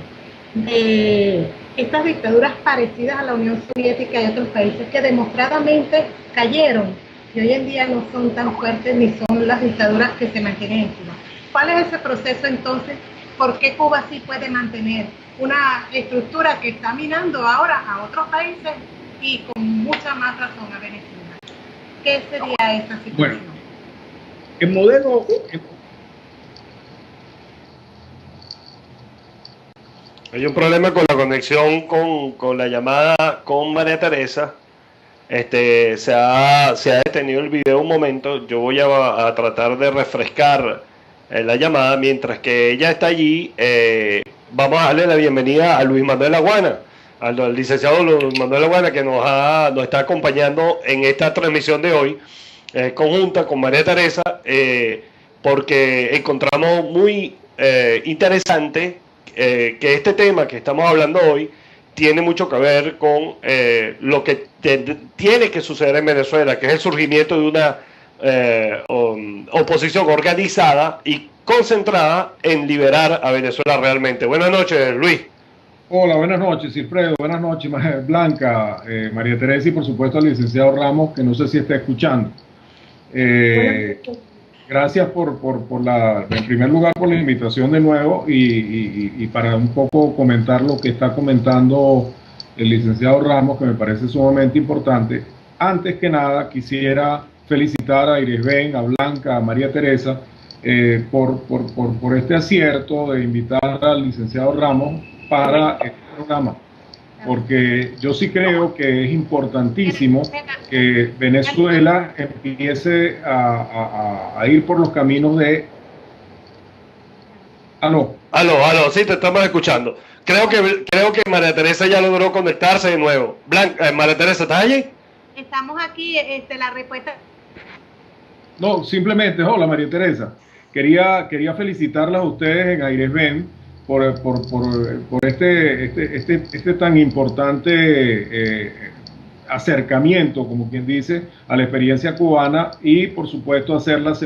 de estas dictaduras parecidas a la Unión Soviética y otros países que demostradamente cayeron y hoy en día no son tan fuertes ni son las dictaduras que se mantienen en Cuba. ¿Cuál es ese proceso entonces? ¿Por qué Cuba sí puede mantener una estructura que está minando ahora a otros países y con mucha más razón a Venezuela? ¿Qué sería esa situación? Bueno, el modelo... Hay un problema con la conexión con la llamada con María Teresa. Se ha detenido el video un momento. Yo voy a tratar de refrescar la llamada mientras que ella está allí. Vamos a darle la bienvenida a Luis Manuel Aguana, al licenciado Luis Manuel Aguana, que nos está acompañando en esta transmisión de hoy, conjunta con María Teresa, porque encontramos muy interesante que este tema que estamos hablando hoy tiene mucho que ver con lo que tiene que suceder en Venezuela, que es el surgimiento de una oposición organizada y concentrada en liberar a Venezuela realmente. Buenas noches, Luis. Hola, buenas noches, Silfredo. Buenas noches, Blanca, María Teresa y por supuesto al licenciado Ramos, que no sé si está escuchando. Gracias en primer lugar por la invitación de nuevo y para un poco comentar lo que está comentando el licenciado Ramos, que me parece sumamente importante. Antes que nada, quisiera felicitar a Iris Ben, a Blanca, a María Teresa, por este acierto de invitar al licenciado Ramos para este programa, porque yo sí creo que es importantísimo que Venezuela empiece a ir por los caminos de... Aló, sí, te estamos escuchando. Creo que María Teresa ya logró conectarse de nuevo. Blanca, María Teresa, ¿estás allí? Estamos aquí, la respuesta... No, simplemente, hola María Teresa. Quería felicitarlas a ustedes en Aires Ben por este tan importante acercamiento, como quien dice, a la experiencia cubana y, por supuesto, hacer las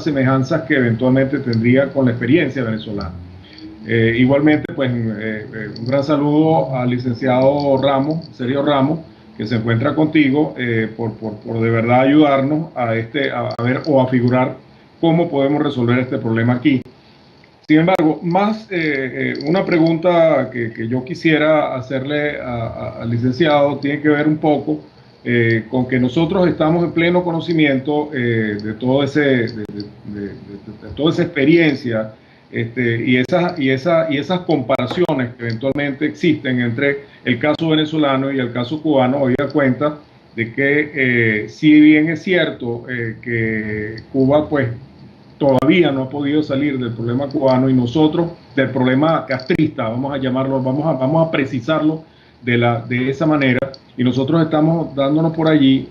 semejanzas que eventualmente tendría con la experiencia venezolana. Igualmente, pues, un gran saludo al licenciado Ramos, Sergio Ramos, que se encuentra contigo, por de verdad ayudarnos a ver o a figurar cómo podemos resolver este problema aquí. Sin embargo, una pregunta que yo quisiera hacerle al licenciado tiene que ver un poco con que nosotros estamos en pleno conocimiento de toda esa experiencia y esas comparaciones que eventualmente existen entre el caso venezolano y el caso cubano, habida cuenta de que si bien es cierto que Cuba pues todavía no ha podido salir del problema cubano y nosotros del problema castrista, vamos a llamarlo, vamos a precisarlo de esa manera, y nosotros estamos dándonos por allí,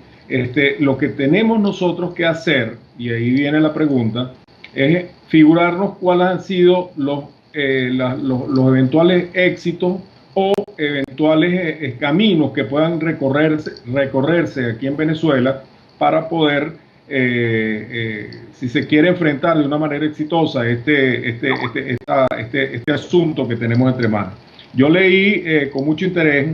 lo que tenemos nosotros que hacer, y ahí viene la pregunta, es figurarnos cuáles han sido los eventuales éxitos o eventuales caminos que puedan recorrerse aquí en Venezuela para poder si se quiere enfrentar de una manera exitosa este asunto que tenemos entre manos. Yo leí con mucho interés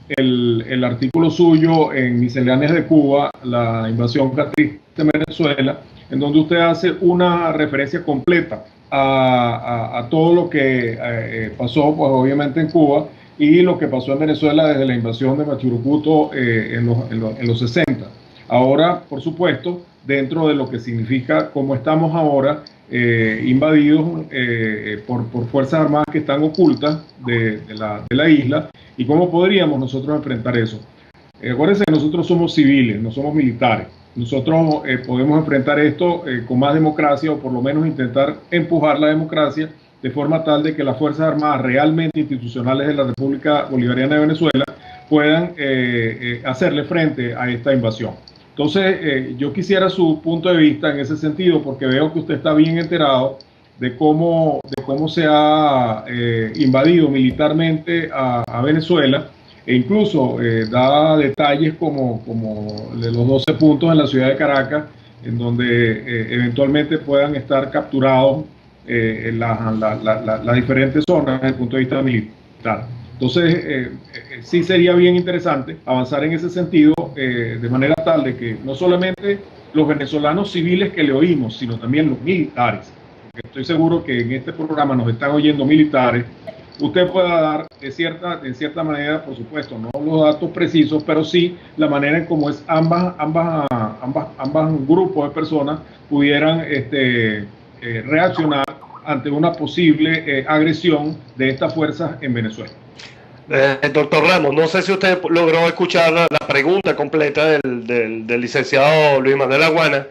el artículo suyo en Misceláneas de Cuba, la invasión castrista en Venezuela, en donde usted hace una referencia completa a todo lo que pasó, pues obviamente en Cuba, y lo que pasó en Venezuela desde la invasión de Machurucuto en los 60. Ahora, por supuesto, dentro de lo que significa cómo estamos ahora invadidos por fuerzas armadas que están ocultas de la isla, y cómo podríamos nosotros enfrentar eso. Acuérdense que nosotros somos civiles, no somos militares. Nosotros podemos enfrentar esto con más democracia, o por lo menos intentar empujar la democracia de forma tal de que las fuerzas armadas realmente institucionales de la República Bolivariana de Venezuela puedan hacerle frente a esta invasión. Entonces, yo quisiera su punto de vista en ese sentido, porque veo que usted está bien enterado de cómo se ha invadido militarmente a Venezuela, e incluso da detalles como de los 12 puntos en la ciudad de Caracas, en donde eventualmente puedan estar capturados las diferentes zonas desde el punto de vista militar. Entonces, sí sería bien interesante avanzar en ese sentido, de manera tal de que no solamente los venezolanos civiles que le oímos, sino también los militares, porque estoy seguro que en este programa nos están oyendo militares, usted pueda dar de cierta manera, por supuesto, no los datos precisos, pero sí la manera en cómo es ambas grupos de personas pudieran reaccionar ante una posible agresión de estas fuerzas en Venezuela. Doctor Ramos, no sé si usted logró escuchar la pregunta completa del licenciado Luis Manuel Aguana.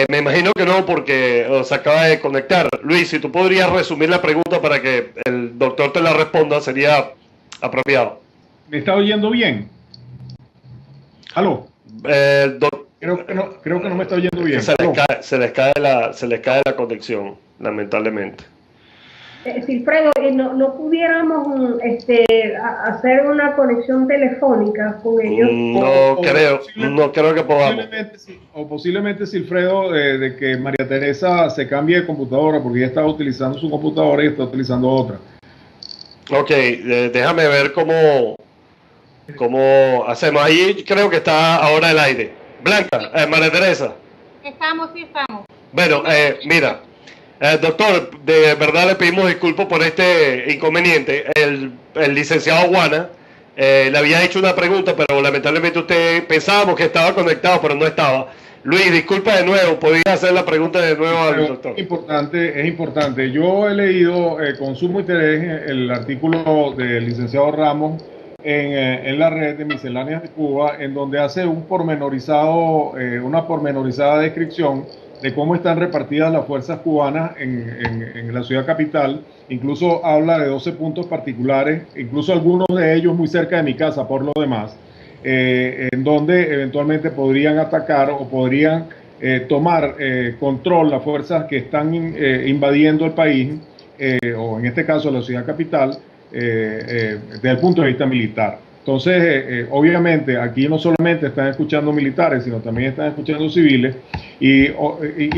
Me imagino que no, porque se acaba de conectar. Luis, si tú podrías resumir la pregunta para que el doctor te la responda, sería apropiado. ¿Me está oyendo bien? ¿Aló? Creo que no me está oyendo bien. Se les cae la conexión, lamentablemente. Silfredo, ¿no pudiéramos hacer una conexión telefónica con ellos? No creo que podamos. Posiblemente, Silfredo, de que María Teresa se cambie de computadora, porque ella estaba utilizando su computadora y está utilizando otra. Ok, déjame ver cómo hacemos. Ahí creo que está ahora el aire. Blanca, María Teresa. Estamos. Bueno, mira. Doctor, de verdad le pedimos disculpas por este inconveniente. El licenciado Aguana le había hecho una pregunta, pero lamentablemente usted pensábamos que estaba conectado, pero no estaba. Luis, disculpa de nuevo, ¿podría hacer la pregunta de nuevo al doctor? Es importante. Yo he leído con sumo interés el artículo del licenciado Ramos en la red de Misceláneas de Cuba, en donde hace una pormenorizada descripción de cómo están repartidas las fuerzas cubanas en la ciudad capital. Incluso habla de 12 puntos particulares, incluso algunos de ellos muy cerca de mi casa por lo demás, en donde eventualmente podrían atacar o podrían tomar control las fuerzas que están invadiendo el país, o en este caso la ciudad capital, desde el punto de vista militar. Entonces, obviamente, aquí no solamente están escuchando militares, sino también están escuchando civiles, y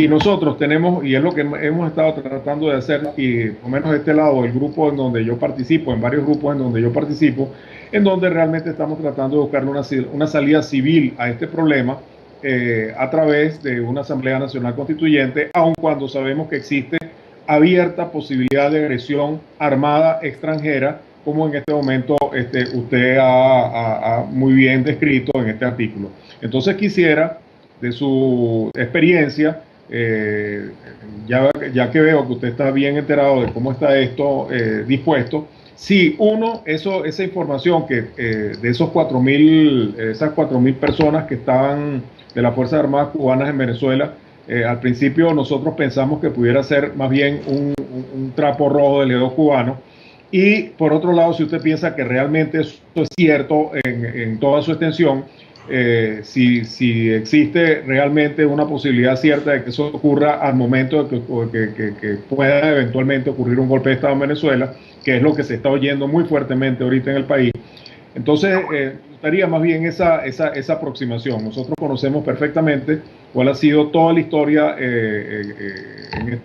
nosotros tenemos, y es lo que hemos estado tratando de hacer, y por lo menos de este lado, el grupo en donde yo participo, en varios grupos en donde yo participo, en donde realmente estamos tratando de buscar una salida civil a este problema a través de una Asamblea Nacional Constituyente, aun cuando sabemos que existe abierta posibilidad de agresión armada extranjera, como en este momento usted ha muy bien descrito en este artículo. Entonces quisiera, de su experiencia, ya que veo que usted está bien enterado de cómo está esto dispuesto, si esa información que de esas 4.000 personas que estaban de las Fuerzas Armadas Cubanas en Venezuela, al principio nosotros pensamos que pudiera ser más bien un trapo rojo del dedo cubano. Y por otro lado, si usted piensa que realmente eso es cierto en toda su extensión, si existe realmente una posibilidad cierta de que eso ocurra al momento de que pueda eventualmente ocurrir un golpe de Estado en Venezuela, que es lo que se está oyendo muy fuertemente ahorita en el país. Entonces, gustaría más bien esa aproximación. Nosotros conocemos perfectamente cuál ha sido toda la historia en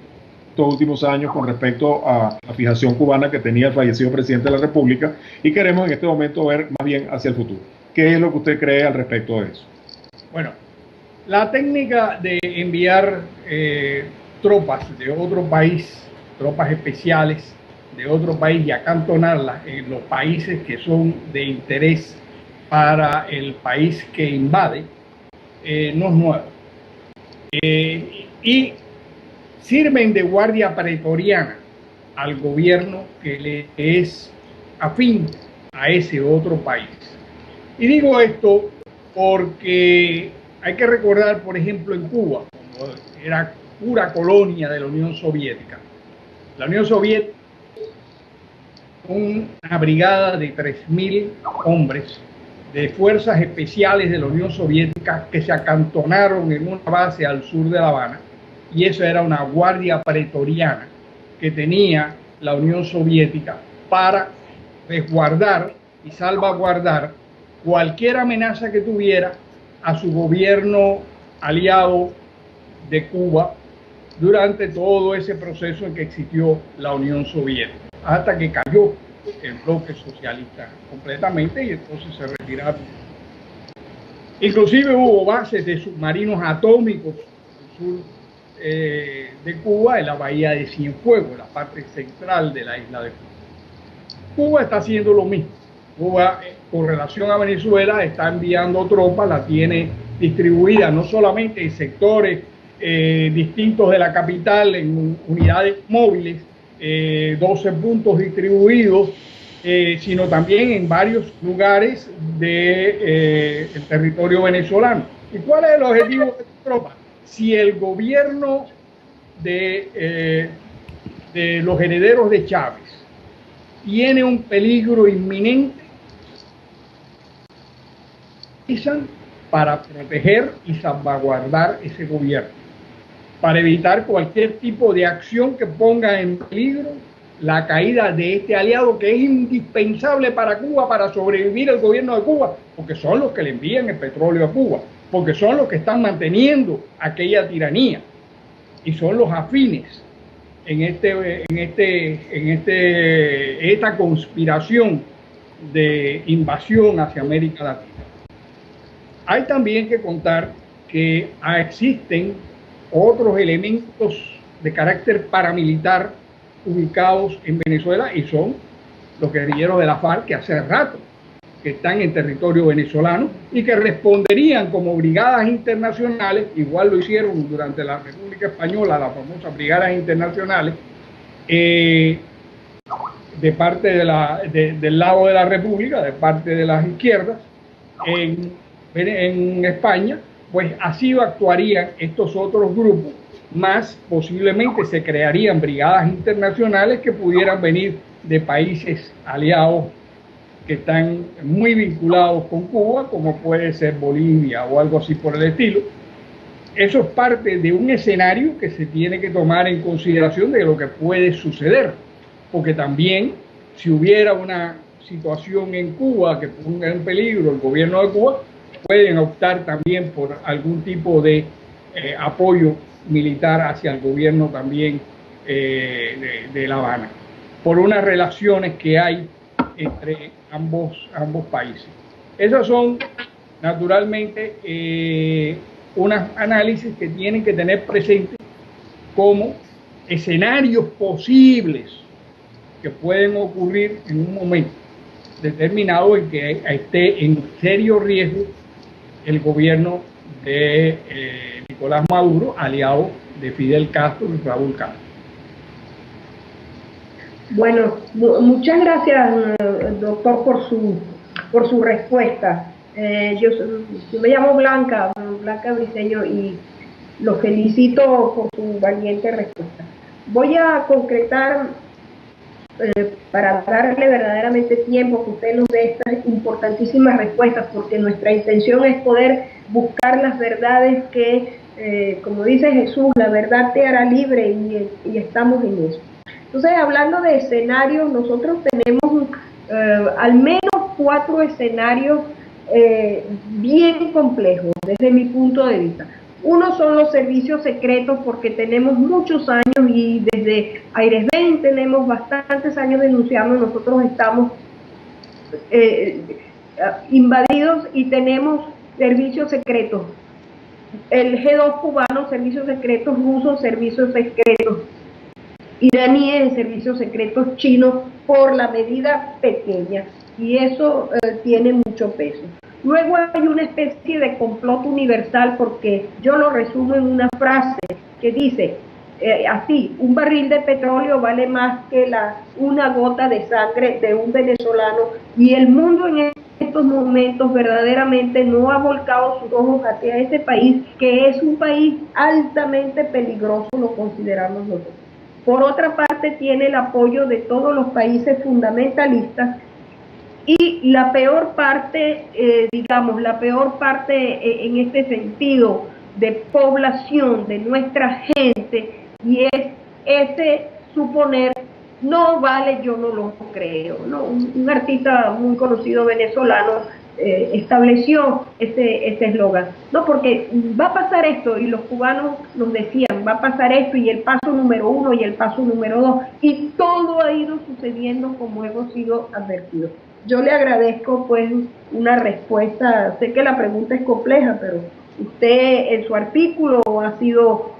estos últimos años con respecto a la fijación cubana que tenía el fallecido presidente de la República, y queremos en este momento ver más bien hacia el futuro. ¿Qué es lo que usted cree al respecto de eso? Bueno, la técnica de enviar tropas de otro país, tropas especiales de otro país, y acantonarlas en los países que son de interés para el país que invade, no es nuevo. Y sirven de guardia pretoriana al gobierno que le es afín a ese otro país. Y digo esto porque hay que recordar, por ejemplo, en Cuba, cuando era pura colonia de la Unión Soviética. La Unión Soviética, una brigada de 3.000 hombres de fuerzas especiales de la Unión Soviética que se acantonaron en una base al sur de La Habana, y eso era una guardia pretoriana que tenía la Unión Soviética para resguardar y salvaguardar cualquier amenaza que tuviera a su gobierno aliado de Cuba durante todo ese proceso en que existió la Unión Soviética, hasta que cayó el bloque socialista completamente y entonces se retiraron. Inclusive hubo bases de submarinos atómicos al sur de Cuba, en la bahía de Cienfuegos, en la parte central de la isla de Cuba. Cuba está haciendo lo mismo. Cuba, con relación a Venezuela, está enviando tropas, la tiene distribuida no solamente en sectores distintos de la capital, en unidades móviles, 12 puntos distribuidos, sino también en varios lugares del territorio venezolano. ¿Y cuál es el objetivo de estas tropas? Si el gobierno de los herederos de Chávez tiene un peligro inminente, para proteger y salvaguardar ese gobierno, para evitar cualquier tipo de acción que ponga en peligro la caída de este aliado que es indispensable para Cuba, para sobrevivir el gobierno de Cuba, porque son los que le envían el petróleo a Cuba, porque son los que están manteniendo aquella tiranía y son los afines en esta conspiración de invasión hacia América Latina. Hay también que contar que existen otros elementos de carácter paramilitar ubicados en Venezuela y son los guerrilleros de la FARC que hace rato que están en territorio venezolano y que responderían como brigadas internacionales, igual lo hicieron durante la República Española, las famosas brigadas internacionales, de parte del lado de la República, de parte de las izquierdas, en España, pues así actuarían estos otros grupos, más posiblemente se crearían brigadas internacionales que pudieran venir de países aliados que están muy vinculados con Cuba, como puede ser Bolivia o algo así por el estilo. Eso es parte de un escenario que se tiene que tomar en consideración de lo que puede suceder, porque también si hubiera una situación en Cuba que ponga en peligro el gobierno de Cuba, pueden optar también por algún tipo de apoyo militar hacia el gobierno también de La Habana, por unas relaciones que hay entre ambos países. Esos son naturalmente unos análisis que tienen que tener presente como escenarios posibles que pueden ocurrir en un momento determinado en que esté en serio riesgo el gobierno de Nicolás Maduro, aliado de Fidel Castro y Raúl Castro. Bueno, muchas gracias, doctor, por su respuesta. Yo me llamo Blanca Briceño, y lo felicito por su valiente respuesta. Voy a concretar, para darle verdaderamente tiempo que usted nos dé estas importantísimas respuestas, porque nuestra intención es poder buscar las verdades que, como dice Jesús, la verdad te hará libre, y estamos en eso. Entonces, hablando de escenarios, nosotros tenemos al menos 4 escenarios bien complejos desde mi punto de vista. Uno son los servicios secretos, porque tenemos muchos años, y desde Aires 20 tenemos bastantes años denunciando. Nosotros estamos invadidos y tenemos servicios secretos. El G2 cubano, servicios secretos rusos, servicios secretos iraníes, servicios secretos chinos, por la medida pequeña, y eso tiene mucho peso. Luego hay una especie de complot universal, porque yo lo resumo en una frase que dice así: un barril de petróleo vale más que una gota de sangre de un venezolano, y el mundo en estos momentos verdaderamente no ha volcado sus ojos hacia ese país, que es un país altamente peligroso, lo consideramos nosotros. Por otra parte, tiene el apoyo de todos los países fundamentalistas, y la peor parte, en este sentido de población de nuestra gente, y es ese suponer: no vale, yo no lo creo, ¿no? Un artista muy conocido venezolano estableció ese eslogan. No, porque va a pasar esto, y los cubanos nos decían, va a pasar esto, y el paso número 1 y el paso número 2, y todo ha ido sucediendo como hemos sido advertidos. Yo le agradezco pues una respuesta, sé que la pregunta es compleja, pero usted en su artículo ha sido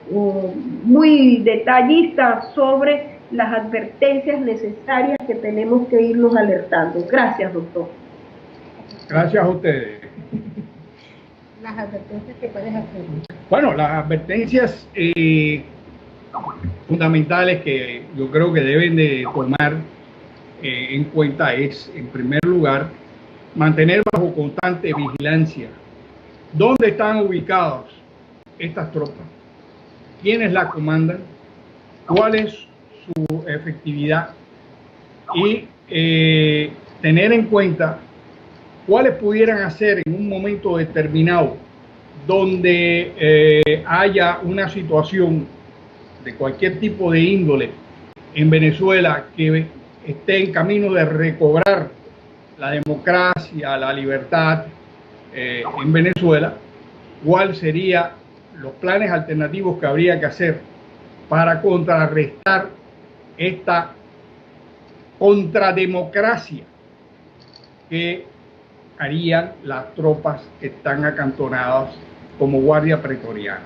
muy detallista sobre las advertencias necesarias que tenemos que irnos alertando. Gracias, doctor. Gracias a ustedes. Las advertencias que puedes hacer. Bueno, las advertencias fundamentales que yo creo que deben de tomar en cuenta es, en primer lugar, mantener bajo constante vigilancia dónde están ubicadas estas tropas, quiénes las comandan, cuál es su efectividad y tener en cuenta cuáles pudieran hacer en un momento determinado donde haya una situación de cualquier tipo de índole en Venezuela que esté en camino de recobrar la democracia, la libertad en Venezuela, cuáles serían los planes alternativos que habría que hacer para contrarrestar esta contrademocracia que harían las tropas que están acantonadas como guardia pretoriana.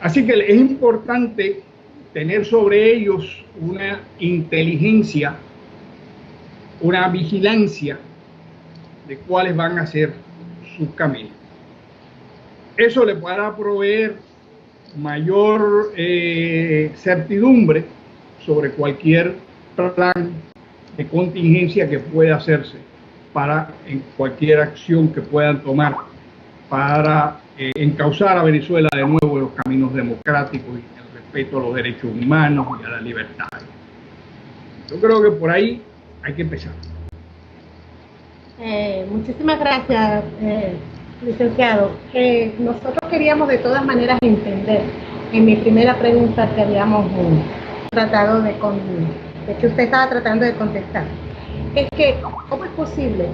Así que es importante tener sobre ellos una inteligencia, una vigilancia de cuáles van a ser sus caminos. Eso le podrá proveer mayor certidumbre sobre cualquier plan de contingencia que pueda hacerse para en cualquier acción que puedan tomar para encauzar a Venezuela de nuevo en los caminos democráticos y el respeto a los derechos humanos y a la libertad. Yo creo que por ahí hay que empezar. Muchísimas gracias, licenciado. Nosotros queríamos de todas maneras entender, en mi primera pregunta que habíamos tratado de que usted estaba tratando de contestar, es que ¿cómo es posible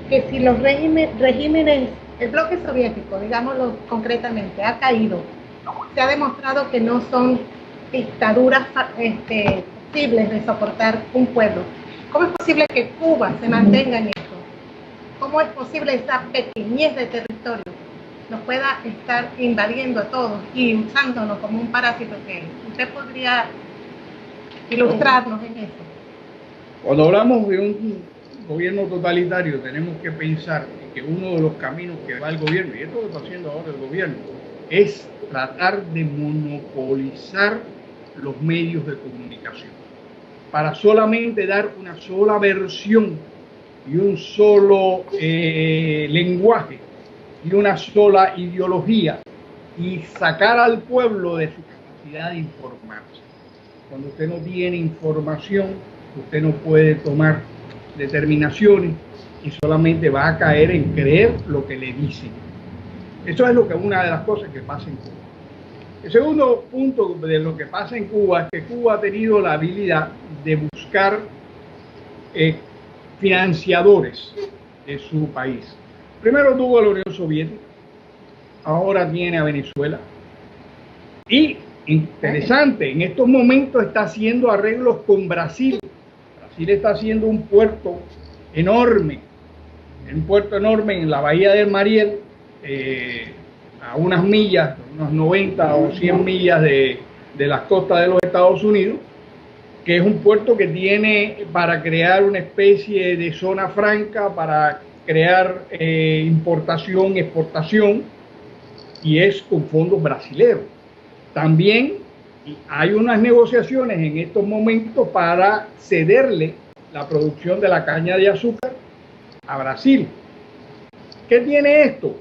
que si los regímenes, el bloque soviético, digámoslo concretamente, ha caído, se ha demostrado que no son dictaduras posibles de soportar un pueblo? ¿Cómo es posible que Cuba se mantenga en esto? ¿Cómo es posible esa pequeñez de territorio nos pueda estar invadiendo a todos y usándonos como un parásito que es? ¿Usted podría ilustrarnos en eso? Cuando hablamos de un gobierno totalitario, tenemos que pensar que uno de los caminos que va el gobierno, y esto lo está haciendo ahora el gobierno, es tratar de monopolizar los medios de comunicación para solamente dar una sola versión y un solo lenguaje y una sola ideología y sacar al pueblo de su capacidad de informarse. Cuando usted no tiene información, usted no puede tomar determinaciones y solamente va a caer en creer lo que le dicen. Eso es una de las cosas que pasa en Cuba. El segundo punto de lo que pasa en Cuba es que Cuba ha tenido la habilidad de buscar financiadores de su país. Primero tuvo a la Unión Soviética, ahora tiene a Venezuela. Y interesante, en estos momentos está haciendo arreglos con Brasil. Brasil está haciendo un puerto enorme en la bahía del Mariel, a unas millas, unas 90 o 100 millas de las costas de los Estados Unidos, que es un puerto que tiene para crear una especie de zona franca, para crear importación, exportación, y es con fondos brasileños. También hay unas negociaciones en estos momentos para cederle la producción de la caña de azúcar a Brasil. ¿Qué tiene esto?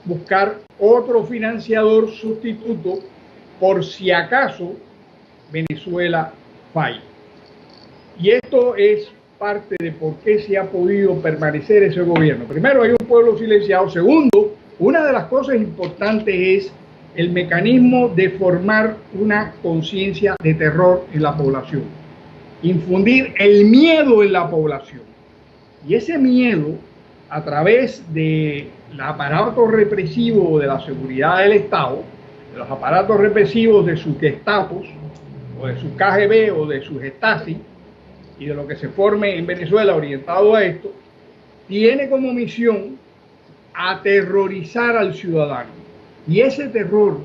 Buscar otro financiador sustituto por si acaso Venezuela falla. Y esto es parte de por qué se ha podido permanecer ese gobierno. Primero, hay un pueblo silenciado. Segundo, una de las cosas importantes es el mecanismo de formar una conciencia de terror en la población, infundir el miedo en la población. Y ese miedo a través del aparato represivo de la seguridad del Estado, de los aparatos represivos de sus Gestapos, o de sus KGB, o de sus Stasi, y de lo que se forme en Venezuela orientado a esto, tiene como misión aterrorizar al ciudadano. Y ese terror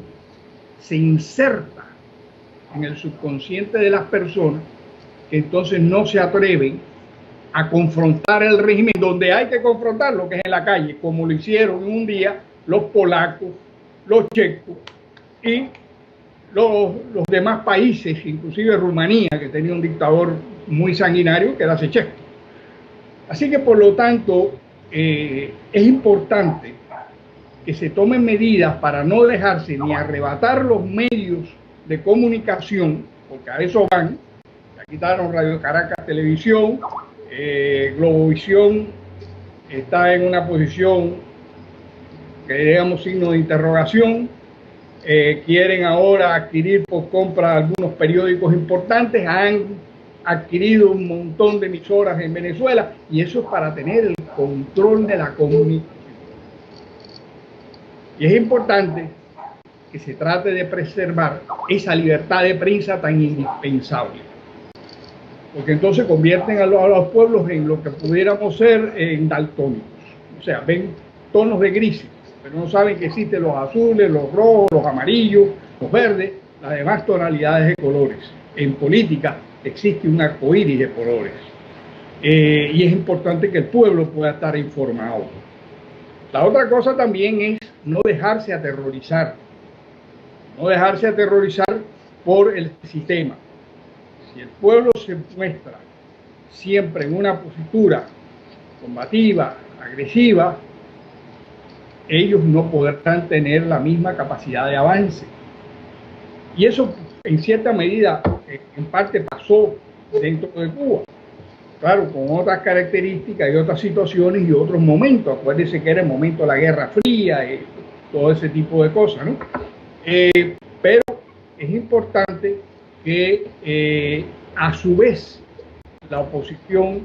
se inserta en el subconsciente de las personas, que entonces no se atreven a confrontar el régimen donde hay que confrontarlo, que es en la calle, como lo hicieron un día los polacos, los checos y los demás países, inclusive Rumanía, que tenía un dictador muy sanguinario, que era Ceausescu. Así que, por lo tanto, es importante que se tomen medidas para no dejarse ni arrebatar los medios de comunicación, porque a eso van. Ya quitaron Radio Caracas Televisión, Globovisión está en una posición que digamos signo de interrogación. Quieren ahora adquirir por compra algunos periódicos importantes, han adquirido un montón de emisoras en Venezuela, y eso es para tener el control de la comunicación. Y es importante que se trate de preservar esa libertad de prensa tan indispensable, porque entonces convierten a los pueblos en lo que pudiéramos ser en daltónicos, o sea, ven tonos de grises, pero no saben que existen los azules, los rojos, los amarillos, los verdes, las demás tonalidades de colores. En política existe un arcoíris de colores, y es importante que el pueblo pueda estar informado. La otra cosa también es no dejarse aterrorizar, por el sistema. Si el pueblo se muestra siempre en una postura combativa, agresiva, ellos no podrán tener la misma capacidad de avance. Y eso, en cierta medida, en parte pasó dentro de Cuba. Claro, con otras características y otras situaciones y otros momentos. Acuérdense que era el momento de la Guerra Fría, todo ese tipo de cosas, ¿no? Pero es importante que, a su vez, la oposición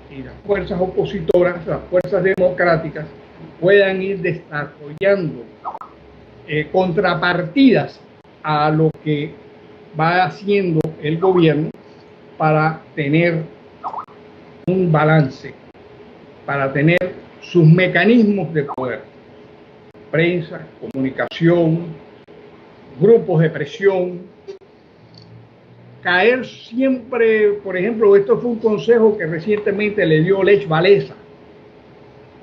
y las fuerzas opositoras, las fuerzas democráticas, puedan ir desarrollando contrapartidas a lo que va haciendo el gobierno para tener un balance, para tener sus mecanismos de poder, prensa, comunicación, grupos de presión, caer siempre. Por ejemplo, esto fue un consejo que recientemente le dio Lech Walesa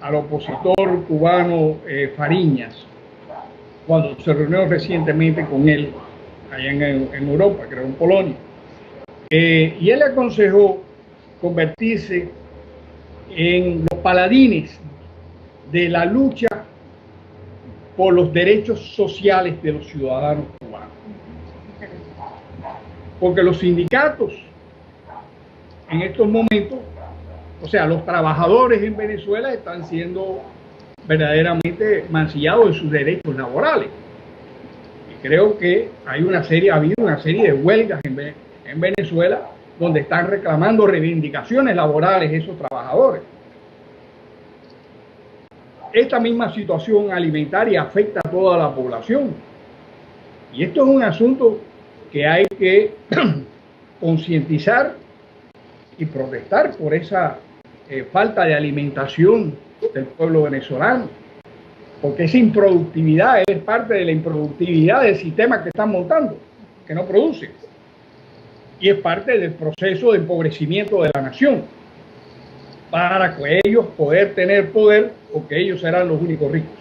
al opositor cubano Fariñas, cuando se reunió recientemente con él allá en Europa, creo en Polonia, y él le aconsejó convertirse en los paladines de la lucha por los derechos sociales de los ciudadanos cubanos. Porque los sindicatos en estos momentos, o sea, los trabajadores en Venezuela están siendo verdaderamente mancillados de sus derechos laborales. Y creo que ha habido una serie de huelgas en Venezuela donde están reclamando reivindicaciones laborales esos trabajadores. Esta misma situación alimentaria afecta a toda la población. Y esto es un asunto que hay que concientizar y protestar por esa falta de alimentación del pueblo venezolano. Porque esa improductividad es parte de la improductividad del sistema que están montando, que no produce. Y es parte del proceso de empobrecimiento de la nación, para que ellos poder tener poder, porque ellos serán los únicos ricos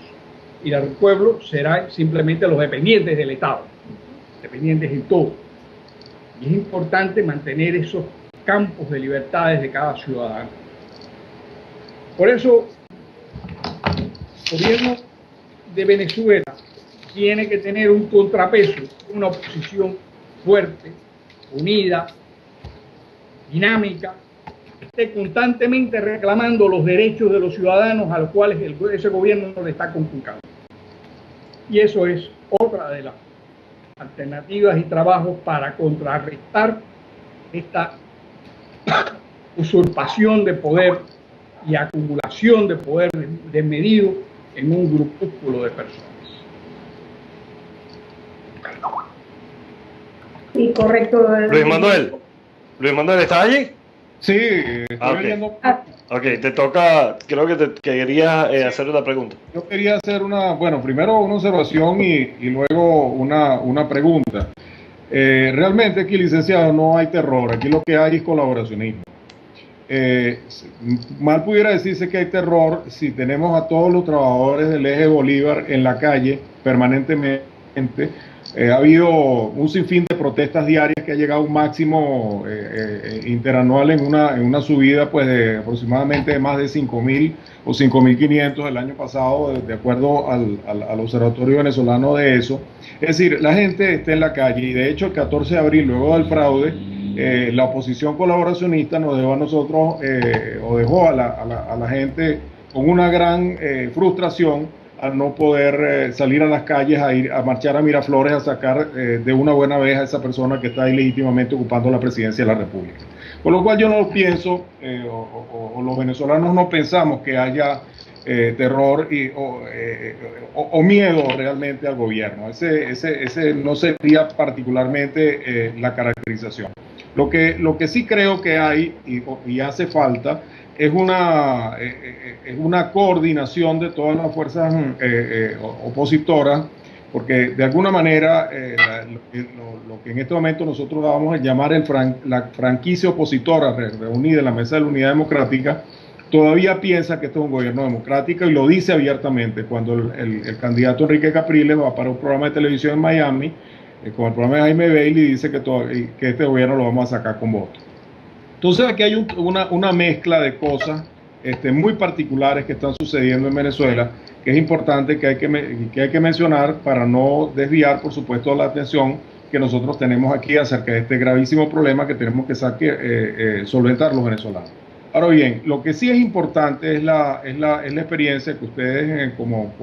y el pueblo serán simplemente los dependientes del Estado, dependientes en todo. Y es importante mantener esos campos de libertades de cada ciudadano. Por eso, el gobierno de Venezuela tiene que tener un contrapeso, una oposición fuerte, unida, dinámica, esté constantemente reclamando los derechos de los ciudadanos a los cuales ese gobierno no le está conculcando. Y eso es otra de las alternativas y trabajos para contrarrestar esta usurpación de poder y acumulación de poder desmedido en un grupúsculo de personas. Sí, correcto. Luis Manuel, ¿estás allí? Sí, estoy viendo. Ok, te toca, creo que te querías hacer una pregunta. Yo quería hacer primero una observación y luego una pregunta. Realmente aquí, licenciado, no hay terror, aquí lo que hay es colaboracionismo. Mal pudiera decirse que hay terror si tenemos a todos los trabajadores del eje Bolívar en la calle permanentemente. Ha habido un sinfín de protestas diarias que ha llegado a un máximo interanual en una subida pues de aproximadamente más de 5.000 o 5.500 el año pasado, de acuerdo al Observatorio Venezolano de eso. Es decir, la gente está en la calle y de hecho el 14 de abril, luego del fraude, la oposición colaboracionista nos dejó a nosotros o dejó a la gente con una gran frustración al no poder salir a las calles a marchar a Miraflores a sacar de una buena vez a esa persona que está ilegítimamente ocupando la presidencia de la República. Por lo cual yo no pienso, o los venezolanos no pensamos que haya terror o miedo realmente al gobierno. Ese no sería particularmente la caracterización. Lo que sí creo que hay y hace falta es una coordinación de todas las fuerzas opositoras, porque de alguna manera lo que en este momento nosotros vamos a llamar la franquicia opositora reunida en la Mesa de la Unidad Democrática todavía piensa que este es un gobierno democrático y lo dice abiertamente cuando el candidato Enrique Capriles va para un programa de televisión en Miami con el programa de Jaime Bailey y dice que este gobierno lo vamos a sacar con votos. Entonces aquí hay una mezcla de cosas muy particulares que están sucediendo en Venezuela, que es importante que hay que mencionar para no desviar, por supuesto, la atención que nosotros tenemos aquí acerca de este gravísimo problema que tenemos que solventar los venezolanos. Ahora bien, lo que sí es importante es la experiencia que ustedes como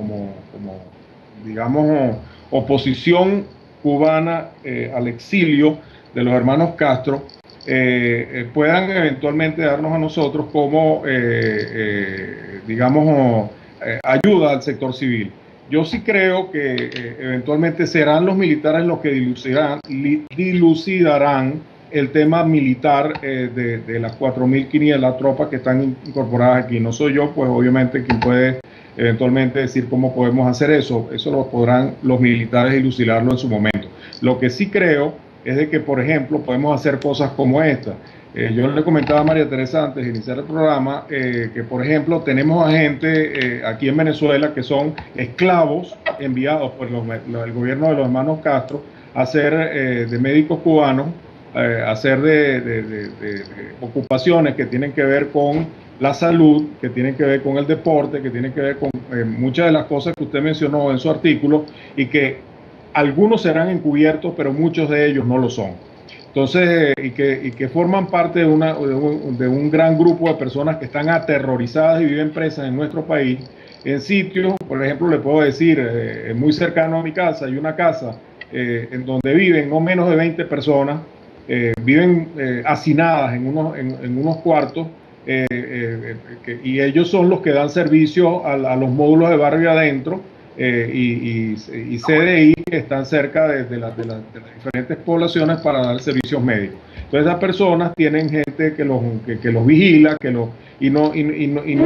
digamos, oposición cubana al exilio de los hermanos Castro, puedan eventualmente darnos a nosotros como, digamos, ayuda al sector civil. Yo sí creo que eventualmente serán los militares los que dilucidarán el tema militar de las 4.500, las tropas que están incorporadas aquí. No soy yo, pues obviamente, quien puede eventualmente decir cómo podemos hacer eso. Eso lo podrán los militares dilucidarlo en su momento. Lo que sí creo es de que, por ejemplo, podemos hacer cosas como esta. Yo le comentaba a María Teresa antes de iniciar el programa que, por ejemplo, tenemos a gente aquí en Venezuela que son esclavos enviados por el gobierno de los hermanos Castro a ser de médicos cubanos, a hacer de ocupaciones que tienen que ver con la salud, que tienen que ver con el deporte, que tienen que ver con muchas de las cosas que usted mencionó en su artículo y que algunos serán encubiertos, pero muchos de ellos no lo son. Entonces, y que forman parte de un gran grupo de personas que están aterrorizadas y viven presas en nuestro país, en sitios, por ejemplo, le puedo decir, muy cercano a mi casa, hay una casa en donde viven no menos de 20 personas, viven hacinadas en unos cuartos, y ellos son los que dan servicio a los módulos de barrio adentro, y CDI que están cerca de las diferentes poblaciones para dar servicios médicos. Entonces esas personas tienen gente que los vigila,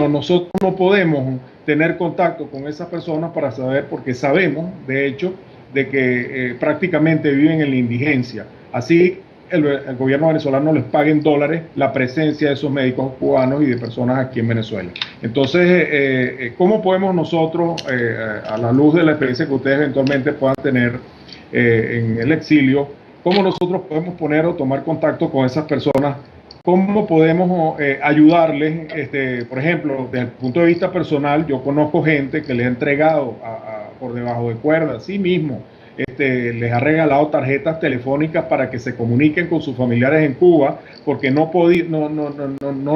nosotros no podemos tener contacto con esas personas para saber, porque sabemos de hecho de que prácticamente viven en la indigencia. Así el gobierno venezolano les paga en dólares la presencia de esos médicos cubanos y de personas aquí en Venezuela. Entonces, ¿cómo podemos nosotros, a la luz de la experiencia que ustedes eventualmente puedan tener en el exilio, cómo nosotros podemos poner o tomar contacto con esas personas? ¿Cómo podemos ayudarles? Por ejemplo, desde el punto de vista personal, yo conozco gente que les ha entregado por debajo de cuerda, sí mismo, les ha regalado tarjetas telefónicas para que se comuniquen con sus familiares en Cuba, porque no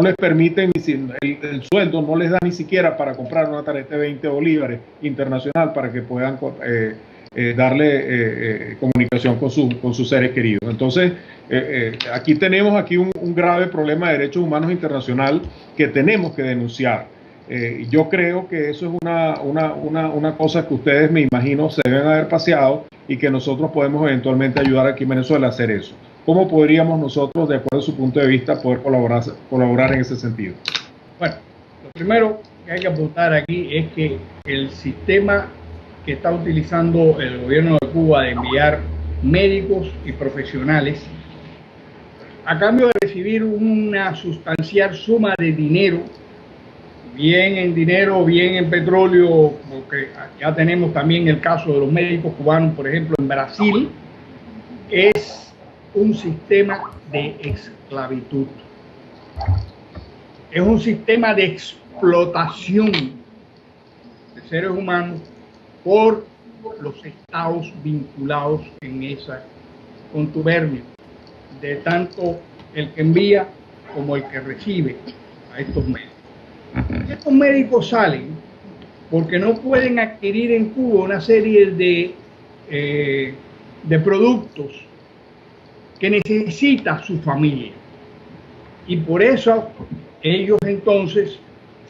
les permiten, el sueldo no les da ni siquiera para comprar una tarjeta de 20 bolívares internacional para que puedan darle comunicación con sus seres queridos. Entonces, Aquí tenemos un grave problema de derechos humanos internacional que tenemos que denunciar. Yo creo que eso es una cosa que ustedes, me imagino, se deben haber paseado y que nosotros podemos eventualmente ayudar aquí en Venezuela a hacer eso. ¿Cómo podríamos nosotros, de acuerdo a su punto de vista, poder colaborar en ese sentido? Bueno, lo primero que hay que apuntar aquí es que el sistema que está utilizando el gobierno de Cuba de enviar médicos y profesionales a cambio de recibir una sustancial suma de dinero, bien en dinero, bien en petróleo, porque ya tenemos también el caso de los médicos cubanos, por ejemplo, en Brasil, es un sistema de esclavitud. Es un sistema de explotación de seres humanos por los estados vinculados en esa contubernio, de tanto el que envía como el que recibe a estos médicos. Estos médicos salen porque no pueden adquirir en Cuba una serie de productos que necesita su familia. Y por eso ellos entonces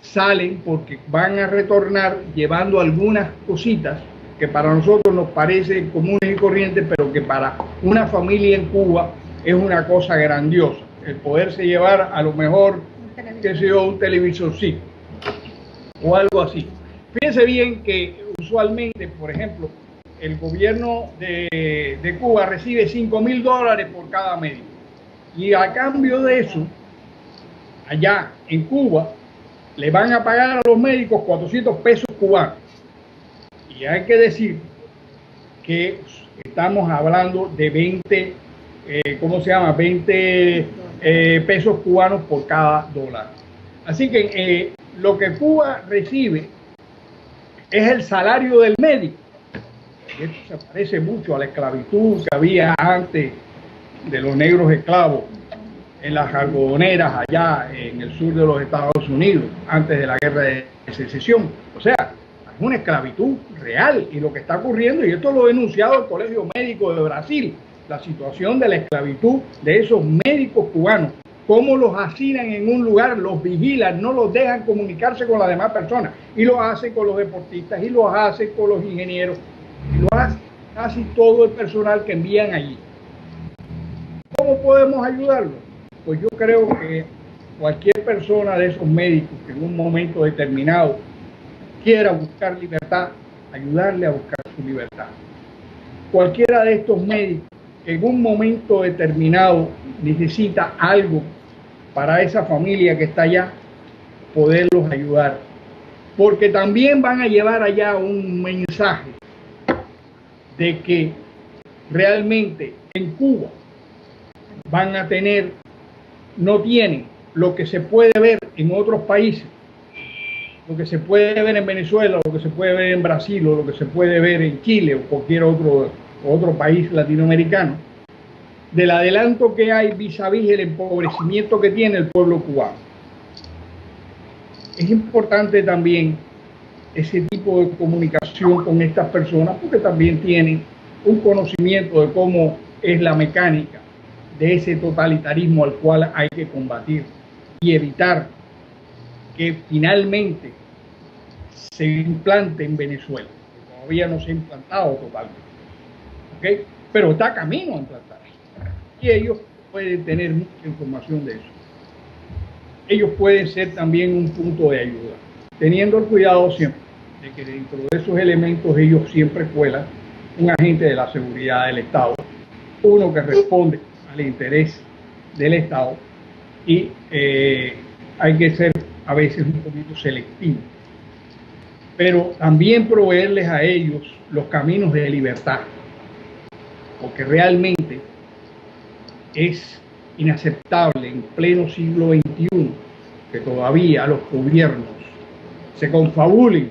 salen, porque van a retornar llevando algunas cositas que para nosotros nos parecen comunes y corrientes, pero que para una familia en Cuba es una cosa grandiosa. El poderse llevar a lo mejor, qué sé yo, un televisorcito o algo así. Fíjense bien que usualmente, por ejemplo, el gobierno de Cuba recibe $5.000 por cada médico. Y a cambio de eso, allá en Cuba, le van a pagar a los médicos 400 pesos cubanos. Y hay que decir que estamos hablando de 20 pesos cubanos por cada dólar. Así que lo que Cuba recibe es el salario del médico. Y esto se parece mucho a la esclavitud que había antes de los negros esclavos en las algodoneras allá en el sur de los Estados Unidos, antes de la guerra de secesión. O sea, es una esclavitud real, y lo que está ocurriendo, y esto lo ha denunciado el Colegio Médico de Brasil, la situación de la esclavitud de esos médicos cubanos, cómo los hacinan en un lugar, los vigilan, no los dejan comunicarse con las demás personas, y lo hacen con los deportistas, y lo hacen con los ingenieros, y lo hace casi todo el personal que envían allí. ¿Cómo podemos ayudarlos? Pues yo creo que cualquier persona de esos médicos que en un momento determinado quiera buscar libertad, ayudarle a buscar su libertad. Cualquiera de estos médicos que en un momento determinado necesita algo para esa familia que está allá, poderlos ayudar. Porque también van a llevar allá un mensaje de que realmente en Cuba van a tener, no tienen lo que se puede ver en otros países, lo que se puede ver en Venezuela, lo que se puede ver en Brasil, o lo que se puede ver en Chile o cualquier otro país latinoamericano, del adelanto que hay vis a vis el empobrecimiento que tiene el pueblo cubano. Es importante también ese tipo de comunicación con estas personas, porque también tienen un conocimiento de cómo es la mecánica de ese totalitarismo al cual hay que combatir y evitar que finalmente se implante en Venezuela. Todavía no se ha implantado totalmente, ¿ok? Pero está camino a implantarse. Y ellos pueden tener mucha información de eso. Ellos pueden ser también un punto de ayuda, teniendo el cuidado siempre de que dentro de esos elementos ellos siempre cuelan un agente de la seguridad del Estado, uno que responde al interés del Estado, y hay que ser a veces un poquito selectivo, pero también proveerles a ellos los caminos de libertad, porque realmente es inaceptable en pleno siglo XXI que todavía los gobiernos se confabulen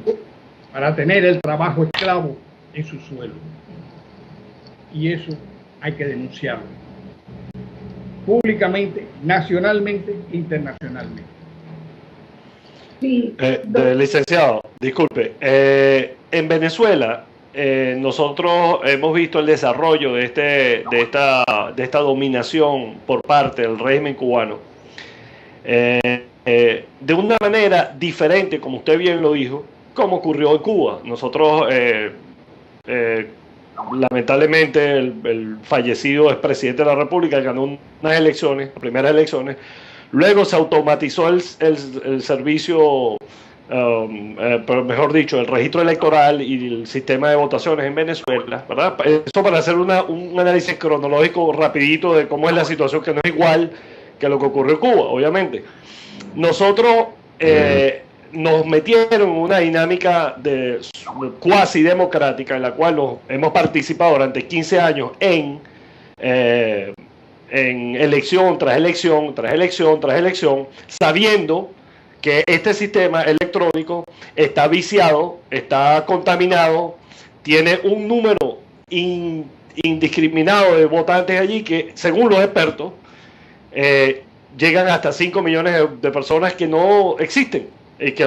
para tener el trabajo esclavo en su suelo. Y eso hay que denunciarlo públicamente, nacionalmente, internacionalmente. Sí. Licenciado, disculpe, en Venezuela nosotros hemos visto el desarrollo de esta dominación por parte del régimen cubano de una manera diferente, como usted bien lo dijo, como ocurrió en Cuba. Nosotros, lamentablemente, el fallecido expresidente de la República ganó unas elecciones, las primeras elecciones, luego se automatizó el servicio, pero mejor dicho, el registro electoral y el sistema de votaciones en Venezuela, ¿verdad? Eso para hacer un análisis cronológico rapidito de cómo es la situación, que no es igual que lo que ocurrió en Cuba, obviamente. Nosotros nos metieron en una dinámica de cuasi democrática en la cual hemos participado durante 15 años en elección tras elección, tras elección, tras elección, sabiendo que este sistema electrónico está viciado, está contaminado, tiene un número indiscriminado de votantes allí que, según los expertos, llegan hasta 5 millones de personas que no existen,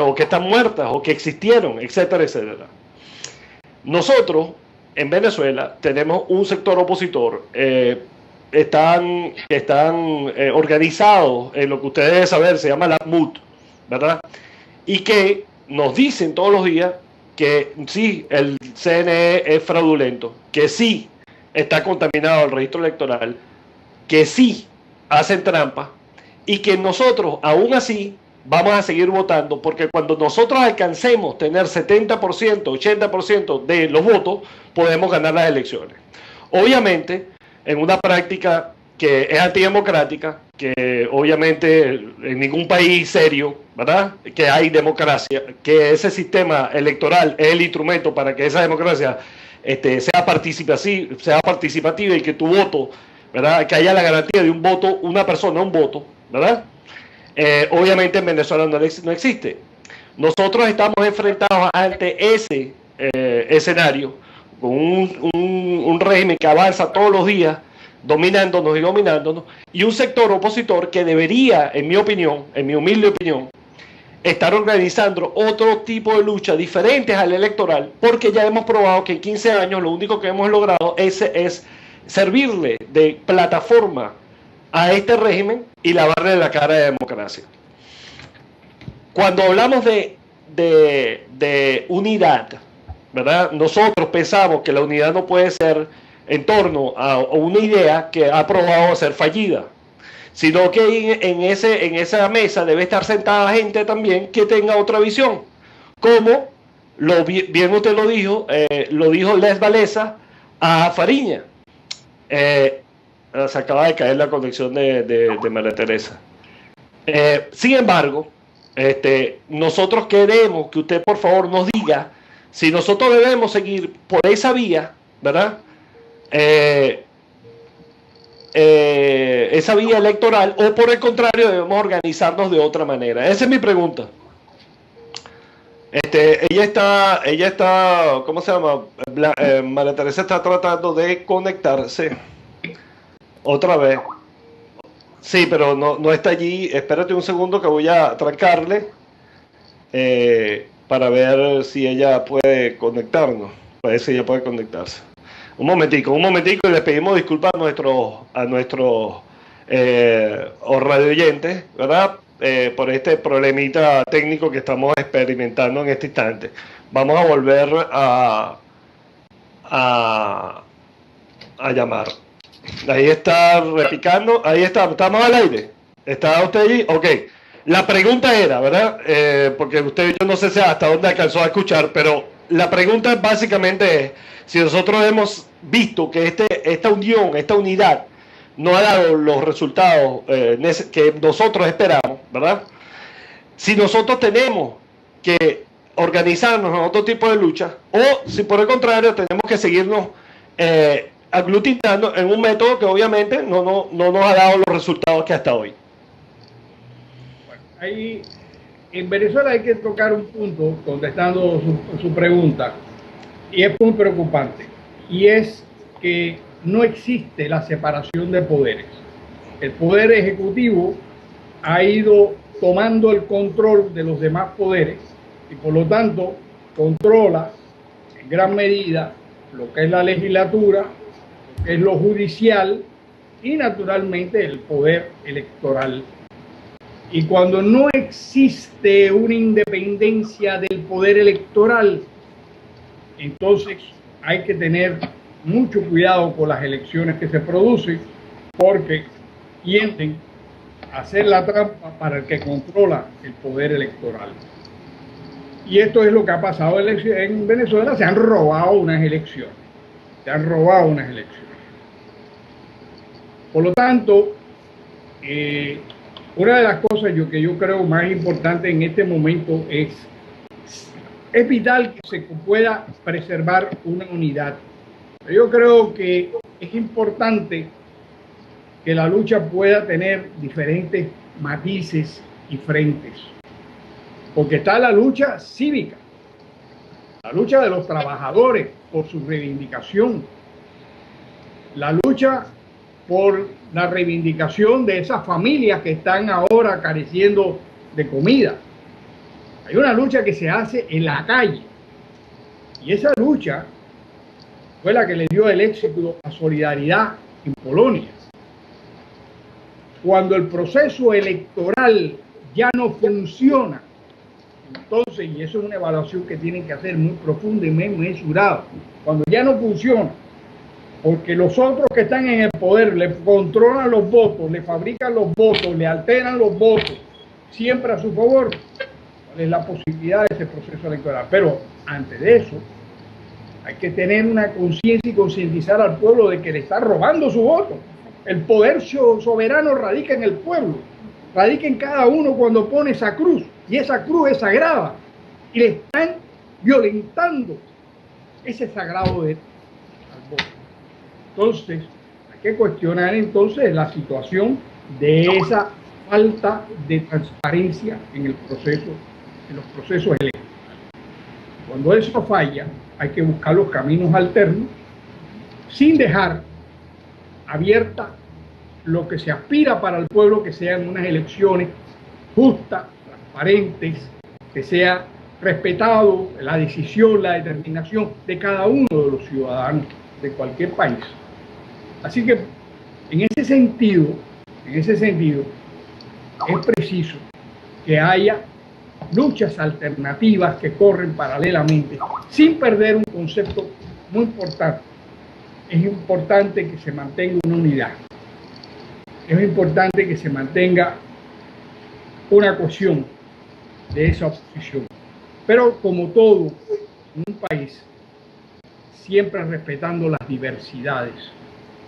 o que están muertas, o que existieron, etcétera, etcétera. Nosotros, en Venezuela, tenemos un sector opositor, están organizados en lo que ustedes deben saber, se llama la MUT, ¿verdad? Y que nos dicen todos los días que sí, el CNE es fraudulento, que sí está contaminado el registro electoral, que sí hacen trampa, y que nosotros aún así vamos a seguir votando, porque cuando nosotros alcancemos tener 70%, 80% de los votos, podemos ganar las elecciones. Obviamente, en una práctica que es antidemocrática, que obviamente en ningún país serio, ¿verdad?, que hay democracia, que ese sistema electoral es el instrumento para que esa democracia sea participativa y que tu voto, ¿verdad?, que haya la garantía de un voto, una persona, un voto, ¿verdad? Obviamente en Venezuela no existe. Nosotros estamos enfrentados ante ese escenario, con un régimen que avanza todos los días, dominándonos, y un sector opositor que debería, en mi opinión, en mi humilde opinión, estar organizando otro tipo de lucha diferentes al electoral, porque ya hemos probado que en 15 años lo único que hemos logrado es servirle de plataforma a este régimen y lavarle la cara de democracia. Cuando hablamos de unidad, ¿verdad?, nosotros pensamos que la unidad no puede ser en torno a una idea que ha probado ser fallida, sino que en esa mesa debe estar sentada gente también que tenga otra visión, como bien usted lo dijo Les Wałęsa a Fariña. Se acaba de caer la conexión de María Teresa. Sin embargo, nosotros queremos que usted por favor nos diga si nosotros debemos seguir por esa vía, ¿verdad?, esa vía electoral, o por el contrario debemos organizarnos de otra manera. Esa es mi pregunta. Ella está, ¿cómo se llama? María Teresa está tratando de conectarse otra vez. Sí, pero no está allí. Espérate un segundo que voy a trancarle para ver si ella puede conectarnos. Para ver si ella puede conectarse. Un momentico, y les pedimos disculpas a nuestros radio oyentes, ¿verdad?, por este problemita técnico que estamos experimentando en este instante. Vamos a volver a llamar. Ahí está repicando, ahí está, estamos al aire. ¿Está usted allí? Ok. La pregunta era, ¿verdad?, porque usted, yo no sé si hasta dónde alcanzó a escuchar, pero la pregunta básicamente es si nosotros hemos visto que esta unión, esta unidad no ha dado los resultados que nosotros esperamos, ¿verdad? Si nosotros tenemos que organizarnos en otro tipo de lucha, o si por el contrario tenemos que seguirnos aglutinando en un método que obviamente no nos ha dado los resultados que hasta hoy. Bueno, ahí en Venezuela hay que tocar un punto contestando su pregunta, y es muy preocupante, y es que no existe la separación de poderes. El poder ejecutivo ha ido tomando el control de los demás poderes y por lo tanto controla, en gran medida lo que es la legislatura, lo que es lo judicial y naturalmente el poder electoral. Y cuando no existe una independencia del poder electoral, entonces hay que tener mucho cuidado con las elecciones que se producen, porque tienden a hacer la trampa para el que controla el poder electoral. Y esto es lo que ha pasado en Venezuela. Se han robado unas elecciones. Por lo tanto, una de las cosas que yo creo más importante en este momento es vital que se pueda preservar una unidad. Yo creo que es importante que la lucha pueda tener diferentes matices y frentes, porque está la lucha cívica, la lucha de los trabajadores por su reivindicación, la lucha por la reivindicación de esas familias que están ahora careciendo de comida. Hay una lucha que se hace en la calle, y esa lucha fue la que le dio el éxito a Solidaridad en Polonia. Cuando el proceso electoral ya no funciona, entonces, y eso es una evaluación que tienen que hacer muy profunda y muy mesurada, cuando ya no funciona, porque los otros que están en el poder le controlan los votos, le fabrican los votos, le alteran los votos, siempre a su favor, ¿cuál es la posibilidad de ese proceso electoral? Pero antes de eso, hay que tener una conciencia y concientizar al pueblo de que le está robando su voto. El poder soberano radica en el pueblo, radica en cada uno cuando pone esa cruz, y esa cruz es sagrada, y le están violentando ese sagrado derecho al voto. Entonces, hay que cuestionar entonces la situación de esa falta de transparencia en el proceso, en los procesos electorales. Cuando eso falla, hay que buscar los caminos alternos, sin dejar abierta lo que se aspira para el pueblo, que sean unas elecciones justas, transparentes, que sea respetado la decisión, la determinación de cada uno de los ciudadanos de cualquier país. Así que en ese sentido, es preciso que haya luchas alternativas que corren paralelamente, sin perder un concepto muy importante. Es importante que se mantenga una unidad. Es importante que se mantenga una cohesión de esa oposición. Pero como todo en un país, siempre respetando las diversidades,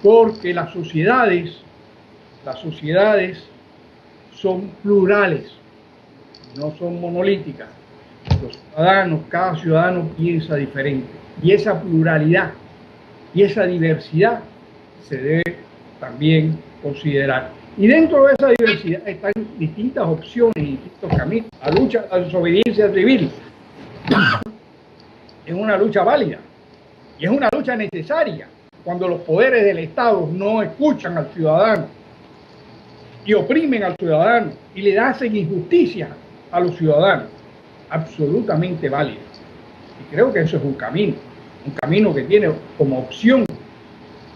porque las sociedades son plurales, no son monolíticas. Los ciudadanos, cada ciudadano piensa diferente, y esa pluralidad y esa diversidad se debe también considerar. Y dentro de esa diversidad están distintas opciones y distintos caminos. La lucha a la desobediencia civil es una lucha válida y es una lucha necesaria cuando los poderes del Estado no escuchan al ciudadano y oprimen al ciudadano y le hacen injusticia a los ciudadanos. Absolutamente válida. Y creo que eso es un camino que tiene como opción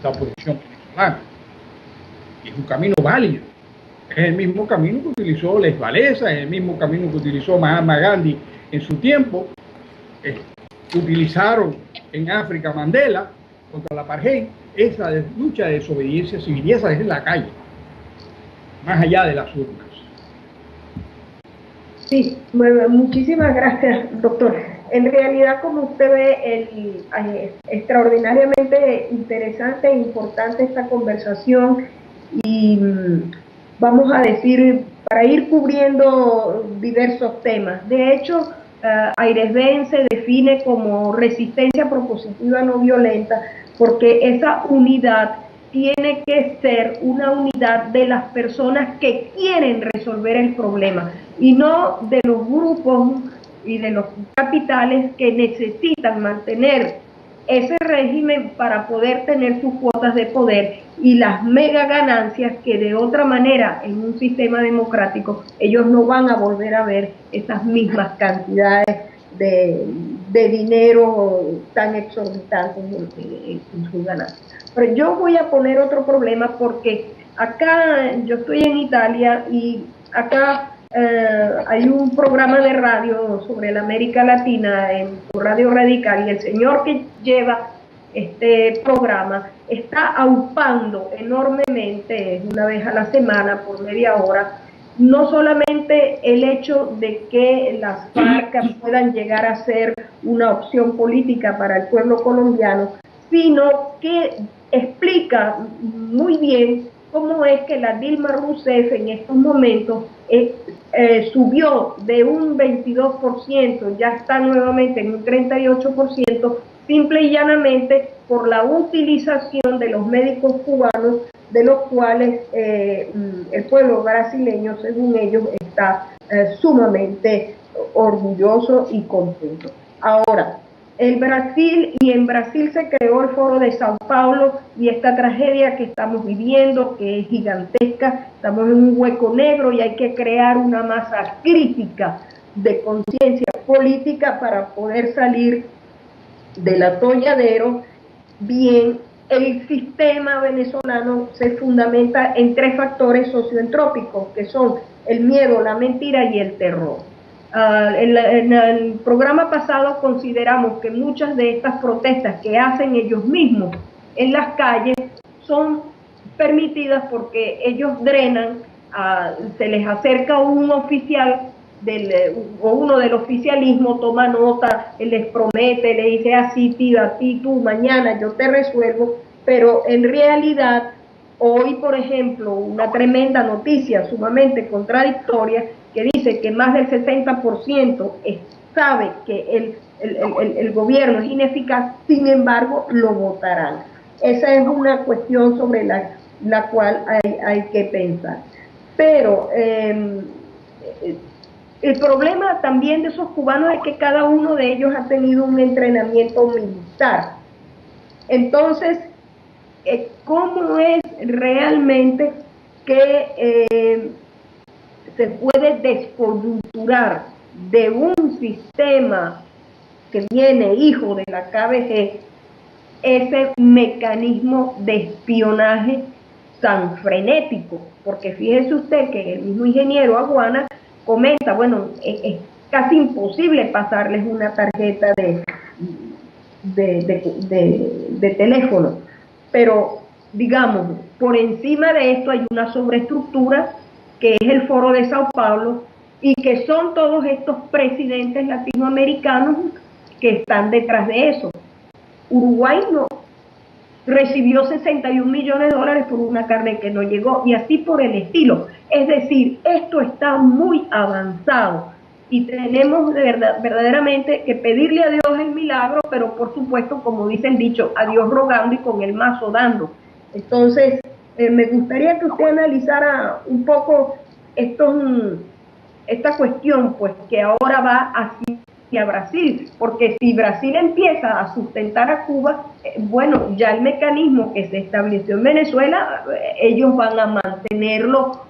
la oposición venezolana. Y es un camino válido. Es el mismo camino que utilizó Lech Walesa, es el mismo camino que utilizó Mahatma Gandhi en su tiempo, que utilizaron en África Mandela contra la apartheid. Esa lucha de desobediencia civil, y esa es en la calle, más allá de las urnas. Sí, bueno, muchísimas gracias, doctor. En realidad, como usted ve, extraordinariamente interesante e importante esta conversación, y vamos a decir, para ir cubriendo diversos temas. De hecho, Aires Ben se define como resistencia propositiva no violenta, porque esa unidad tiene que ser una unidad de las personas que quieren resolver el problema, y no de los grupos y de los capitales que necesitan mantener ese régimen para poder tener sus cuotas de poder y las mega ganancias que de otra manera en un sistema democrático ellos no van a volver a ver esas mismas cantidades de de dinero tan exorbitante en sus ganancias. Pero yo voy a poner otro problema porque acá yo estoy en Italia y acá hay un programa de radio sobre la América Latina en Radio Radical y el señor que lleva este programa está aupando enormemente una vez a la semana por media hora, no solamente el hecho de que las FARC puedan llegar a ser una opción política para el pueblo colombiano, sino que explica muy bien cómo es que la Dilma Rousseff en estos momentos subió de un 22%, ya está nuevamente en un 38%, simple y llanamente por la utilización de los médicos cubanos, de los cuales el pueblo brasileño, según ellos, está sumamente orgulloso y contento. Ahora, en Brasil se creó el Foro de Sao Paulo y esta tragedia que estamos viviendo, que es gigantesca, estamos en un hueco negro y hay que crear una masa crítica de conciencia política para poder salir del atolladero. Bien, el sistema venezolano se fundamenta en 3 factores socioentrópicos, que son el miedo, la mentira y el terror. En el programa pasado consideramos que muchas de estas protestas que hacen ellos mismos en las calles son permitidas porque ellos drenan, se les acerca un oficial o uno del oficialismo, toma nota, les promete, le dice así, tío, a ti, tú, mañana yo te resuelvo, pero en realidad hoy, por ejemplo, una tremenda noticia sumamente contradictoria que dice que más del 60% sabe que el gobierno es ineficaz, sin embargo lo votarán. Esa es una cuestión sobre la cual hay que pensar. Pero el problema también de esos cubanos es que cada uno de ellos ha tenido un entrenamiento militar. Entonces, ¿cómo es realmente que se puede descoyunturar de un sistema que viene hijo de la KGB ese mecanismo de espionaje tan frenético? Porque fíjese usted que el mismo ingeniero Aguana comenta, bueno, es casi imposible pasarles una tarjeta de teléfono, pero digamos, por encima de esto hay una sobreestructura que es el Foro de Sao Paulo y que son todos estos presidentes latinoamericanos que están detrás de eso. Uruguay no recibió 61 millones de dólares por una carne que no llegó y así por el estilo. Es decir, esto está muy avanzado y tenemos verdaderamente que pedirle a Dios el milagro, pero por supuesto, como dice el dicho, a Dios rogando y con el mazo dando. Entonces, me gustaría que usted analizara un poco esta cuestión, pues que ahora va hacia Brasil, porque si Brasil empieza a sustentar a Cuba, bueno, ya el mecanismo que se estableció en Venezuela, ellos van a mantenerlo,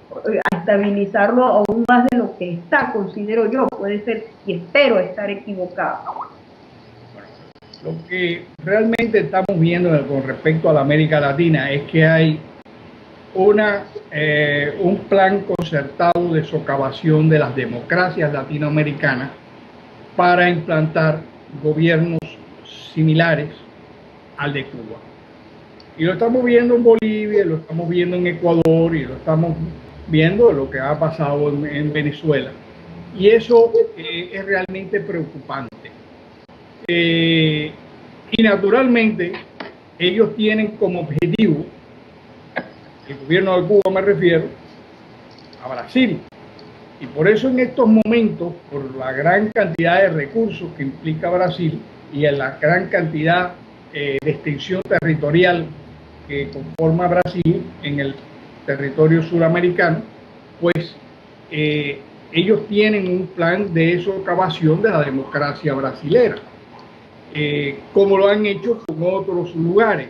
a estabilizarlo aún más de lo que está, considero yo, puede ser, y espero estar equivocado. Lo que realmente estamos viendo con respecto a la América Latina es que hay un plan concertado de socavación de las democracias latinoamericanas para implantar gobiernos similares al de Cuba. Y lo estamos viendo en Bolivia, lo estamos viendo en Ecuador y lo estamos viendo lo que ha pasado en Venezuela. Y eso es realmente preocupante. Y naturalmente ellos tienen como objetivo, el gobierno de Cuba me refiero, a Brasil. Y por eso en estos momentos, por la gran cantidad de recursos que implica Brasil y en la gran cantidad de extensión territorial que conforma Brasil en el territorio suramericano, pues ellos tienen un plan de socavación de la democracia brasilera, como lo han hecho con otros lugares,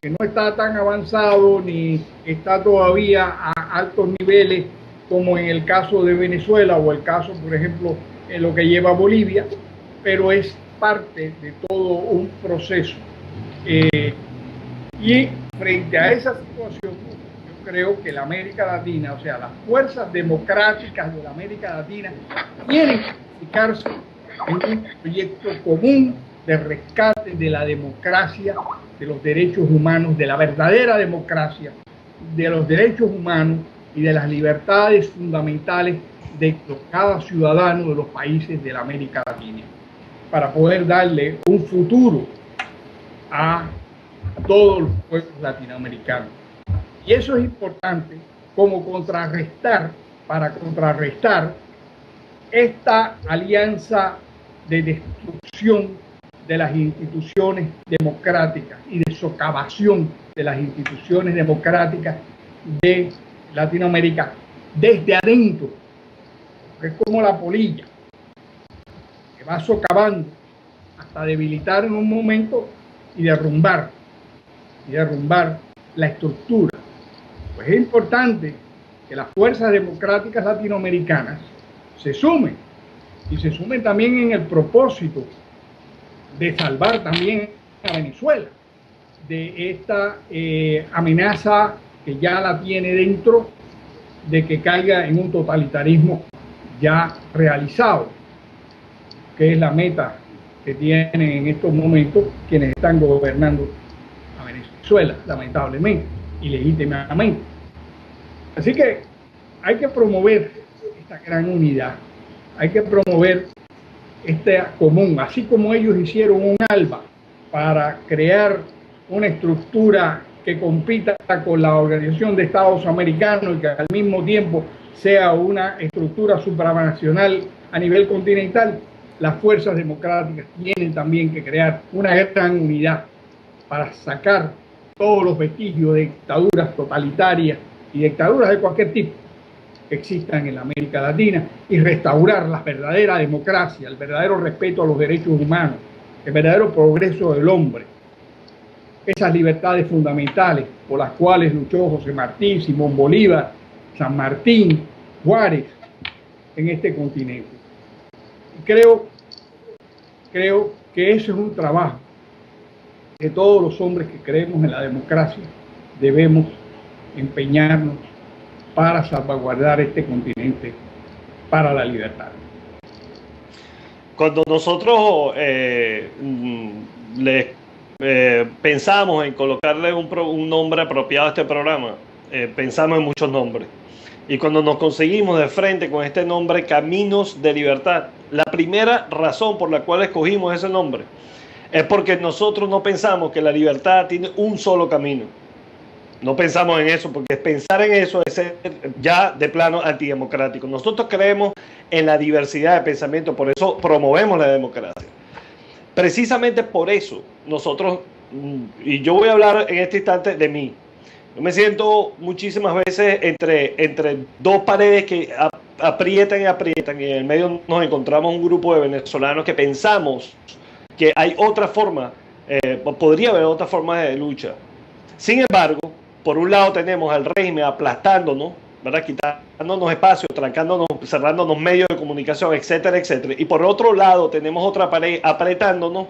que no está tan avanzado ni está todavía a altos niveles como en el caso de Venezuela o el caso, por ejemplo, en lo que lleva Bolivia, pero es parte de todo un proceso. Y frente a esa situación, yo creo que la América Latina, o sea, las fuerzas democráticas de la América Latina, tienen que implicarse en un proyecto común de rescate de la democracia, de los derechos humanos, de la verdadera democracia, de los derechos humanos y de las libertades fundamentales de cada ciudadano de los países de la América Latina, para poder darle un futuro a todos los pueblos latinoamericanos. Y eso es importante como para contrarrestar esta alianza de destrucción de las instituciones democráticas y de socavación de las instituciones democráticas de Latinoamérica desde adentro, que es como la polilla, que va socavando hasta debilitar en un momento y derrumbar la estructura. Pues es importante que las fuerzas democráticas latinoamericanas se sumen, y se sumen también en el propósito de salvar también a Venezuela de esta amenaza que ya la tiene dentro, de que caiga en un totalitarismo ya realizado, que es la meta que tienen en estos momentos quienes están gobernando a Venezuela, lamentablemente y legítimamente. Así que hay que promover esta gran unidad, hay que promover este común, así como ellos hicieron un ALBA para crear una estructura que compita con la Organización de Estados Americanos y que al mismo tiempo sea una estructura supranacional a nivel continental. Las fuerzas democráticas tienen también que crear una gran unidad para sacar todos los vestigios de dictaduras totalitarias y dictaduras de cualquier tipo que existan en la América Latina y restaurar la verdadera democracia, el verdadero respeto a los derechos humanos, el verdadero progreso del hombre, esas libertades fundamentales por las cuales luchó José Martí, Simón Bolívar, San Martín, Juárez en este continente. Y creo que ese es un trabajo que todos los hombres que creemos en la democracia debemos empeñarnos para salvaguardar este continente para la libertad. Cuando nosotros pensamos en colocarle un nombre apropiado a este programa, pensamos en muchos nombres. Y cuando nos conseguimos de frente con este nombre, Caminos de Libertad, la primera razón por la cual escogimos ese nombre es porque nosotros no pensamos que la libertad tiene un solo camino. No pensamos en eso, porque pensar en eso es ser ya de plano antidemocrático. Nosotros creemos en la diversidad de pensamiento, por eso promovemos la democracia. Precisamente por eso nosotros, y yo voy a hablar en este instante de mí, yo me siento muchísimas veces entre dos paredes que aprietan y aprietan, y en el medio nos encontramos un grupo de venezolanos que pensamos que hay otra forma, podría haber otra forma de lucha. Sin embargo, por un lado tenemos al régimen aplastándonos, ¿verdad? Quitándonos espacio, trancándonos, cerrándonos medios de comunicación, etcétera, etcétera. Y por otro lado tenemos otra pared apretándonos,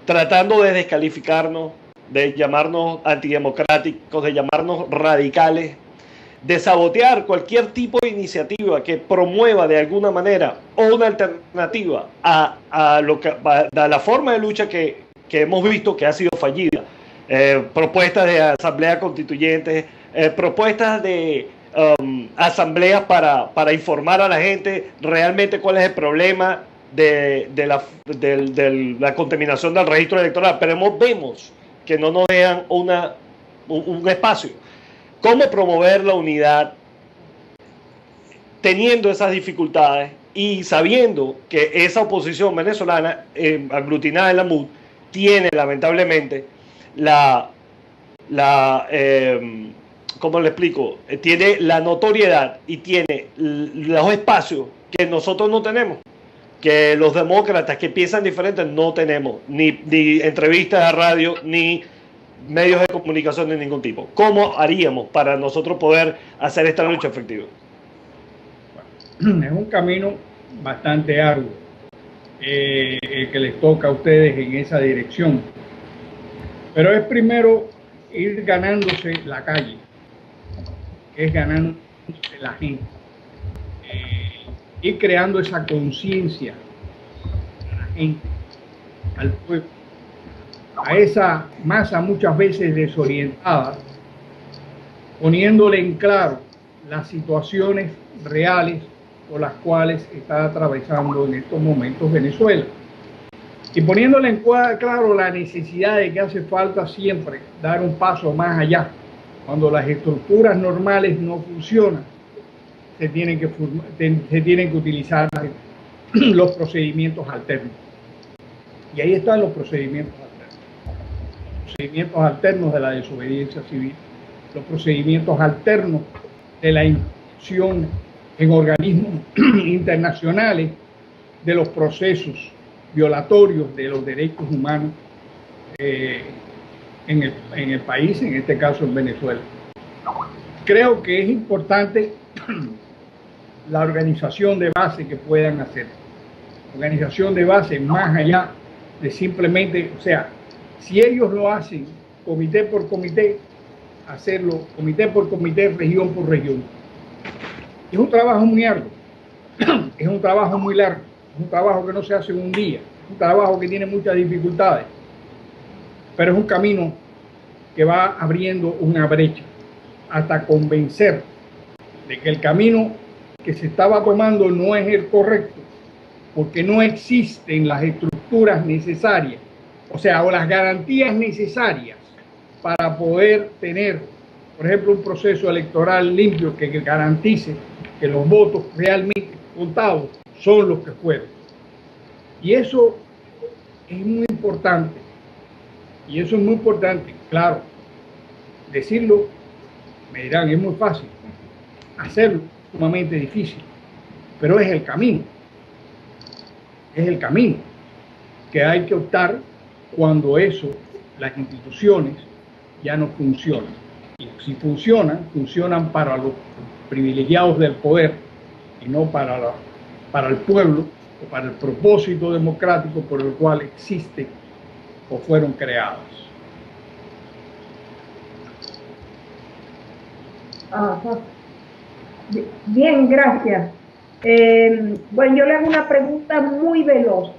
tratando de descalificarnos, de llamarnos antidemocráticos, de llamarnos radicales, de sabotear cualquier tipo de iniciativa que promueva de alguna manera una alternativa a la forma de lucha que hemos visto que ha sido fallida. Propuestas de asamblea constituyentes, propuestas de asambleas para informar a la gente realmente cuál es el problema de la contaminación del registro electoral, pero vemos que no nos dejan un espacio. ¿Cómo promover la unidad teniendo esas dificultades y sabiendo que esa oposición venezolana aglutinada en la MUD tiene lamentablemente ¿cómo le explico? Tiene la notoriedad y tiene los espacios que nosotros no tenemos, que los demócratas que piensan diferente no tenemos, ni entrevistas a radio, ni medios de comunicación de ningún tipo. ¿Cómo haríamos para nosotros poder hacer esta lucha efectiva? Es un camino bastante arduo, el que les toca a ustedes en esa dirección. Pero es primero ir ganándose la calle, es ganándose la gente, ir creando esa conciencia a la gente, al pueblo, a esa masa muchas veces desorientada, poniéndole en claro las situaciones reales por las cuales está atravesando en estos momentos Venezuela. Y poniéndole en claro la necesidad de que hace falta siempre dar un paso más allá. Cuando las estructuras normales no funcionan, se tienen que utilizar los procedimientos alternos. Y ahí están los procedimientos alternos. Los procedimientos alternos de la desobediencia civil, los procedimientos alternos de la inclusión en organismos internacionales de los procesos violatorios de los derechos humanos en el país, en este caso en Venezuela. Creo que es importante la organización de base que puedan hacer. Organización de base más allá de simplemente, o sea, si ellos lo hacen comité por comité, hacerlo comité por comité, región por región. Es un trabajo muy arduo, es un trabajo muy largo, es un trabajo que no se hace en un día, es un trabajo que tiene muchas dificultades, pero es un camino que va abriendo una brecha hasta convencer de que el camino que se estaba tomando no es el correcto, porque no existen las estructuras necesarias, o sea, o las garantías necesarias para poder tener, por ejemplo, un proceso electoral limpio que garantice que los votos realmente contados son los que fueron. Y eso es muy importante. Y eso es muy importante, claro. Decirlo, me dirán, es muy fácil. Hacerlo, sumamente difícil. Pero es el camino. Es el camino que hay que optar cuando eso, las instituciones, ya no funcionan. Y si funcionan, funcionan para los privilegiados del poder y no para el pueblo o para el propósito democrático por el cual existen o fueron creados. Ajá. Bien, gracias. Bueno, yo le hago una pregunta muy veloz,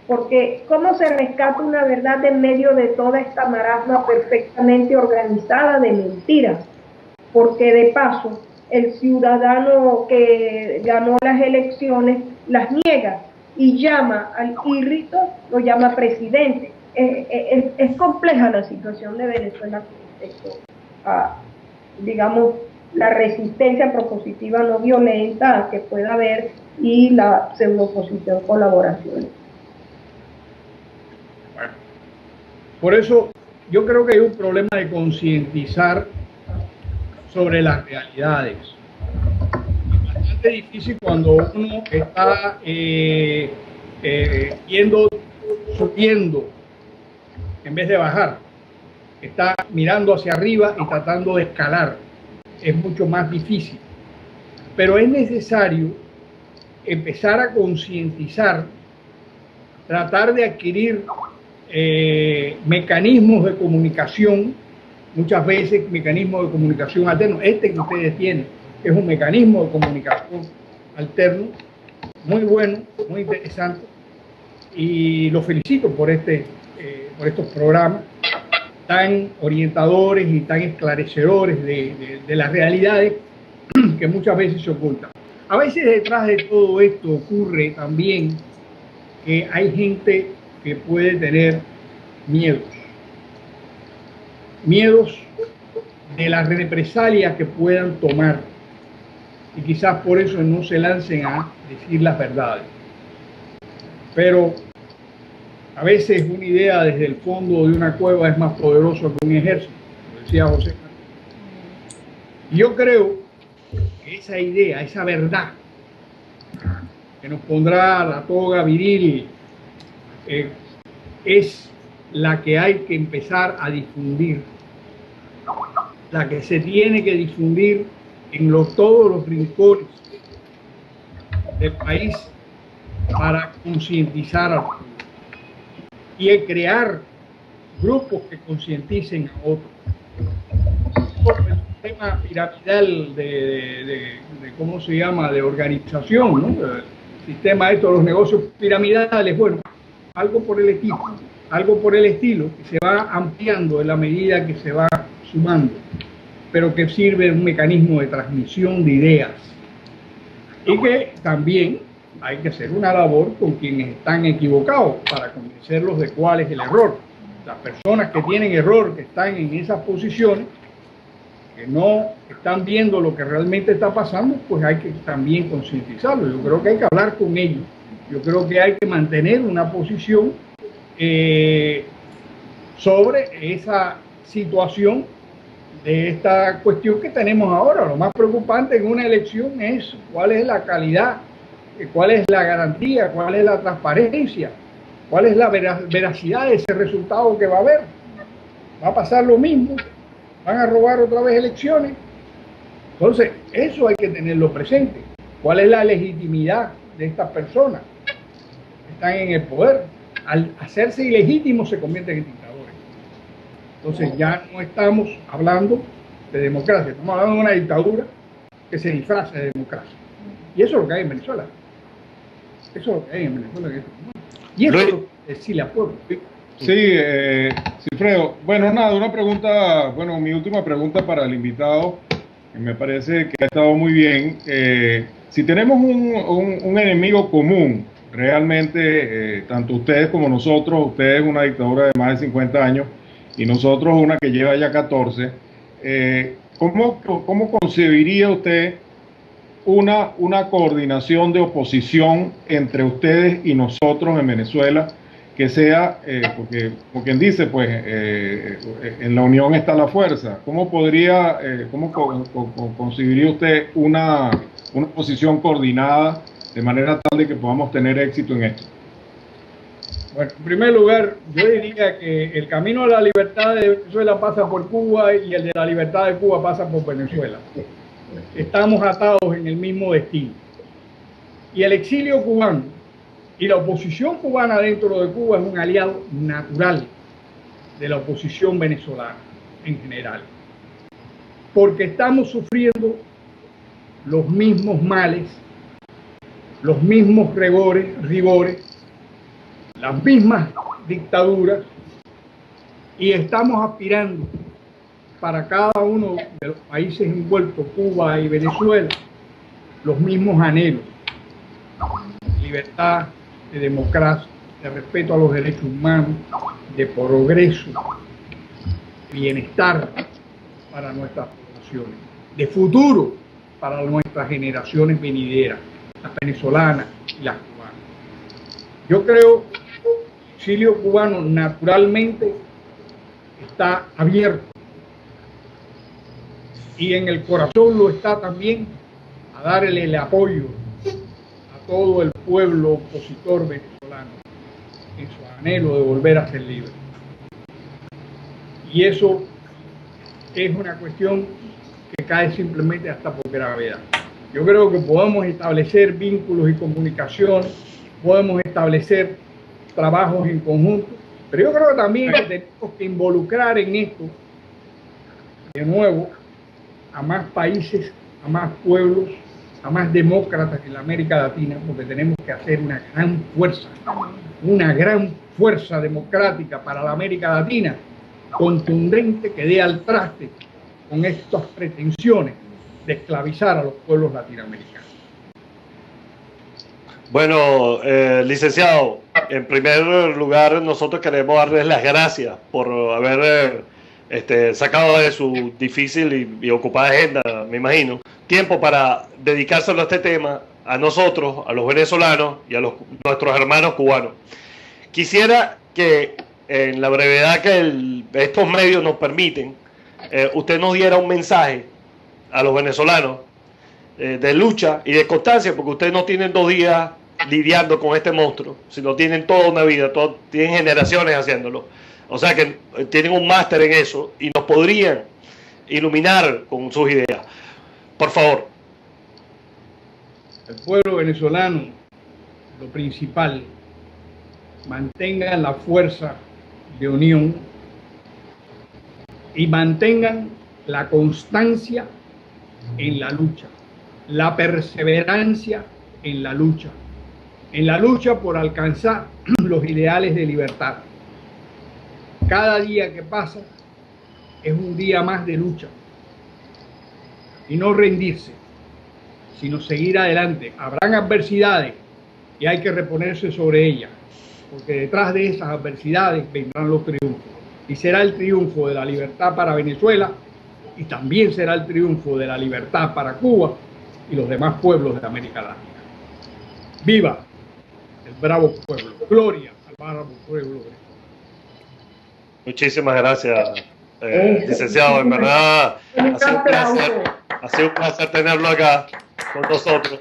porque ¿cómo se rescata una verdad en medio de toda esta marasma perfectamente organizada de mentiras? Porque de paso, el ciudadano que ganó las elecciones las niega y llama al írrito, lo llama presidente. Es compleja la situación de Venezuela con respecto a, digamos, la resistencia propositiva no violenta que pueda haber y la pseudo-oposición colaboración. Bueno, por eso yo creo que hay un problema de concientizar sobre las realidades. Es bastante difícil cuando uno está subiendo en vez de bajar, está mirando hacia arriba y tratando de escalar. Es mucho más difícil, pero es necesario empezar a concientizar, tratar de adquirir mecanismos de comunicación, muchas veces mecanismos de comunicación alternos. Este que ustedes tienen es un mecanismo de comunicación alterno, muy bueno, muy interesante, y los felicito por estos programas tan orientadores y tan esclarecedores de las realidades que muchas veces se ocultan. A veces detrás de todo esto ocurre también que hay gente que puede tener miedos de las represalias que puedan tomar, y quizás por eso no se lancen a decir las verdades. Pero a veces una idea desde el fondo de una cueva es más poderosa que un ejército, como decía José. Y yo creo que esa idea, esa verdad que nos pondrá la toga viril, es la que hay que empezar a difundir, la que se tiene que difundir en todos los rincones del país, para concientizar al pueblo y el crear grupos que concienticen a otros. El sistema piramidal de ¿cómo se llama?, de organización, ¿no? El sistema de los negocios piramidales, bueno, algo por el estilo que se va ampliando en la medida que se va sumando, pero que sirve de un mecanismo de transmisión de ideas. Y que también hay que hacer una labor con quienes están equivocados para convencerlos de cuál es el error. Las personas que tienen error, que están en esas posiciones, que no están viendo lo que realmente está pasando, pues hay que también concientizarlos. Yo creo que hay que hablar con ellos. Yo creo que hay que mantener una posición sobre esa situación de esta cuestión que tenemos ahora. Lo más preocupante en una elección es cuál es la calidad, cuál es la garantía, cuál es la transparencia, cuál es la veracidad de ese resultado que va a haber. Va a pasar lo mismo, van a robar otra vez elecciones. Entonces, eso hay que tenerlo presente. ¿Cuál es la legitimidad de estas personas que están en el poder? Al hacerse ilegítimos se convierten en dictadores. Entonces ya no estamos hablando de democracia, estamos hablando de una dictadura que se disfraza de democracia. Y eso es lo que hay en Venezuela. Eso es lo que hay en Venezuela. Y eso es lo que decirle al pueblo. Sí, Cifredo. Bueno, nada, una pregunta, bueno, mi última pregunta para el invitado, que me parece que ha estado muy bien. Si tenemos un enemigo común, realmente, tanto ustedes como nosotros, ustedes una dictadura de más de 50 años y nosotros una que lleva ya 14, ¿cómo concebiría usted una coordinación de oposición entre ustedes y nosotros en Venezuela, que sea, porque como quien dice, pues en la unión está la fuerza? ¿Cómo podría, cómo concebiría usted una oposición coordinada de manera tal de que podamos tener éxito en esto? Bueno, en primer lugar, yo diría que el camino a la libertad de Venezuela pasa por Cuba y el de la libertad de Cuba pasa por Venezuela. Estamos atados en el mismo destino. Y el exilio cubano y la oposición cubana dentro de Cuba es un aliado natural de la oposición venezolana en general. Porque estamos sufriendo los mismos males, los mismos rigores, las mismas dictaduras, y estamos aspirando para cada uno de los países envueltos, Cuba y Venezuela, los mismos anhelos: libertad, de democracia, de respeto a los derechos humanos, de progreso, bienestar para nuestras poblaciones, de futuro para nuestras generaciones venideras, las venezolanas y las cubanas. Yo creo que el exilio cubano naturalmente está abierto, y en el corazón lo está también, a darle el apoyo a todo el pueblo opositor venezolano en su anhelo de volver a ser libre. Y eso es una cuestión que cae simplemente hasta por gravedad. Yo creo que podemos establecer vínculos y comunicaciones, podemos establecer trabajos en conjunto, pero yo creo también que tenemos que involucrar en esto, de nuevo, a más países, a más pueblos, a más demócratas en la América Latina, porque tenemos que hacer una gran fuerza democrática para la América Latina, contundente, que dé al traste con estas pretensiones de esclavizar a los pueblos latinoamericanos. Bueno, licenciado, en primer lugar nosotros queremos darles las gracias por haber sacado de su difícil y ocupada agenda, me imagino, tiempo para dedicárselo a este tema, a nosotros, a los venezolanos y a nuestros hermanos cubanos. Quisiera que en la brevedad que estos medios nos permiten, usted nos diera un mensaje a los venezolanos de lucha y de constancia, porque ustedes no tienen 2 días lidiando con este monstruo, sino tienen toda una vida, tienen generaciones haciéndolo. O sea que tienen un máster en eso y nos podrían iluminar con sus ideas. Por favor. El pueblo venezolano lo principal, mantengan la fuerza de unión y mantengan la constancia en la lucha, la perseverancia en la lucha por alcanzar los ideales de libertad. Cada día que pasa es un día más de lucha y no rendirse, sino seguir adelante. Habrán adversidades y hay que reponerse sobre ellas, porque detrás de esas adversidades vendrán los triunfos. Y será el triunfo de la libertad para Venezuela y también será el triunfo de la libertad para Cuba y los demás pueblos de América Latina. ¡Viva el bravo pueblo! ¡Gloria al bravo pueblo! Muchísimas gracias, licenciado. En verdad, ha sido un placer tenerlo acá con nosotros.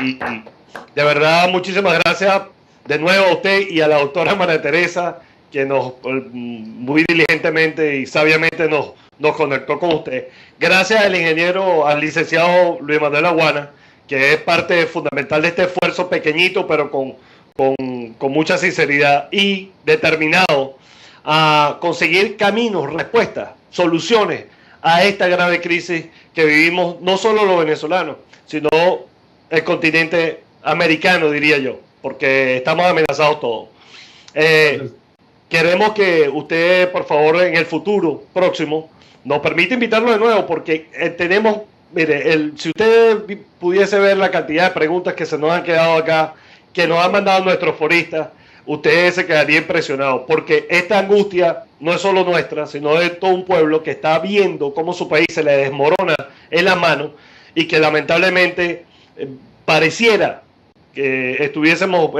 Y de verdad, muchísimas gracias de nuevo a usted y a la doctora María Teresa, que nos muy diligentemente y sabiamente nos conectó con usted. Gracias al licenciado Luis Manuel Aguana, que es parte fundamental de este esfuerzo pequeñito, pero con mucha sinceridad y determinado a conseguir caminos, respuestas, soluciones a esta grave crisis que vivimos no solo los venezolanos, sino el continente americano, diría yo, porque estamos amenazados todos. Queremos que usted, por favor, en el futuro próximo, nos permita invitarlo de nuevo, porque tenemos, mire, si usted pudiese ver la cantidad de preguntas que se nos han quedado acá, que nos han mandado nuestros foristas, usted se quedaría impresionado, porque esta angustia no es solo nuestra, sino de todo un pueblo que está viendo cómo su país se le desmorona en la mano y que lamentablemente pareciera que estuviésemos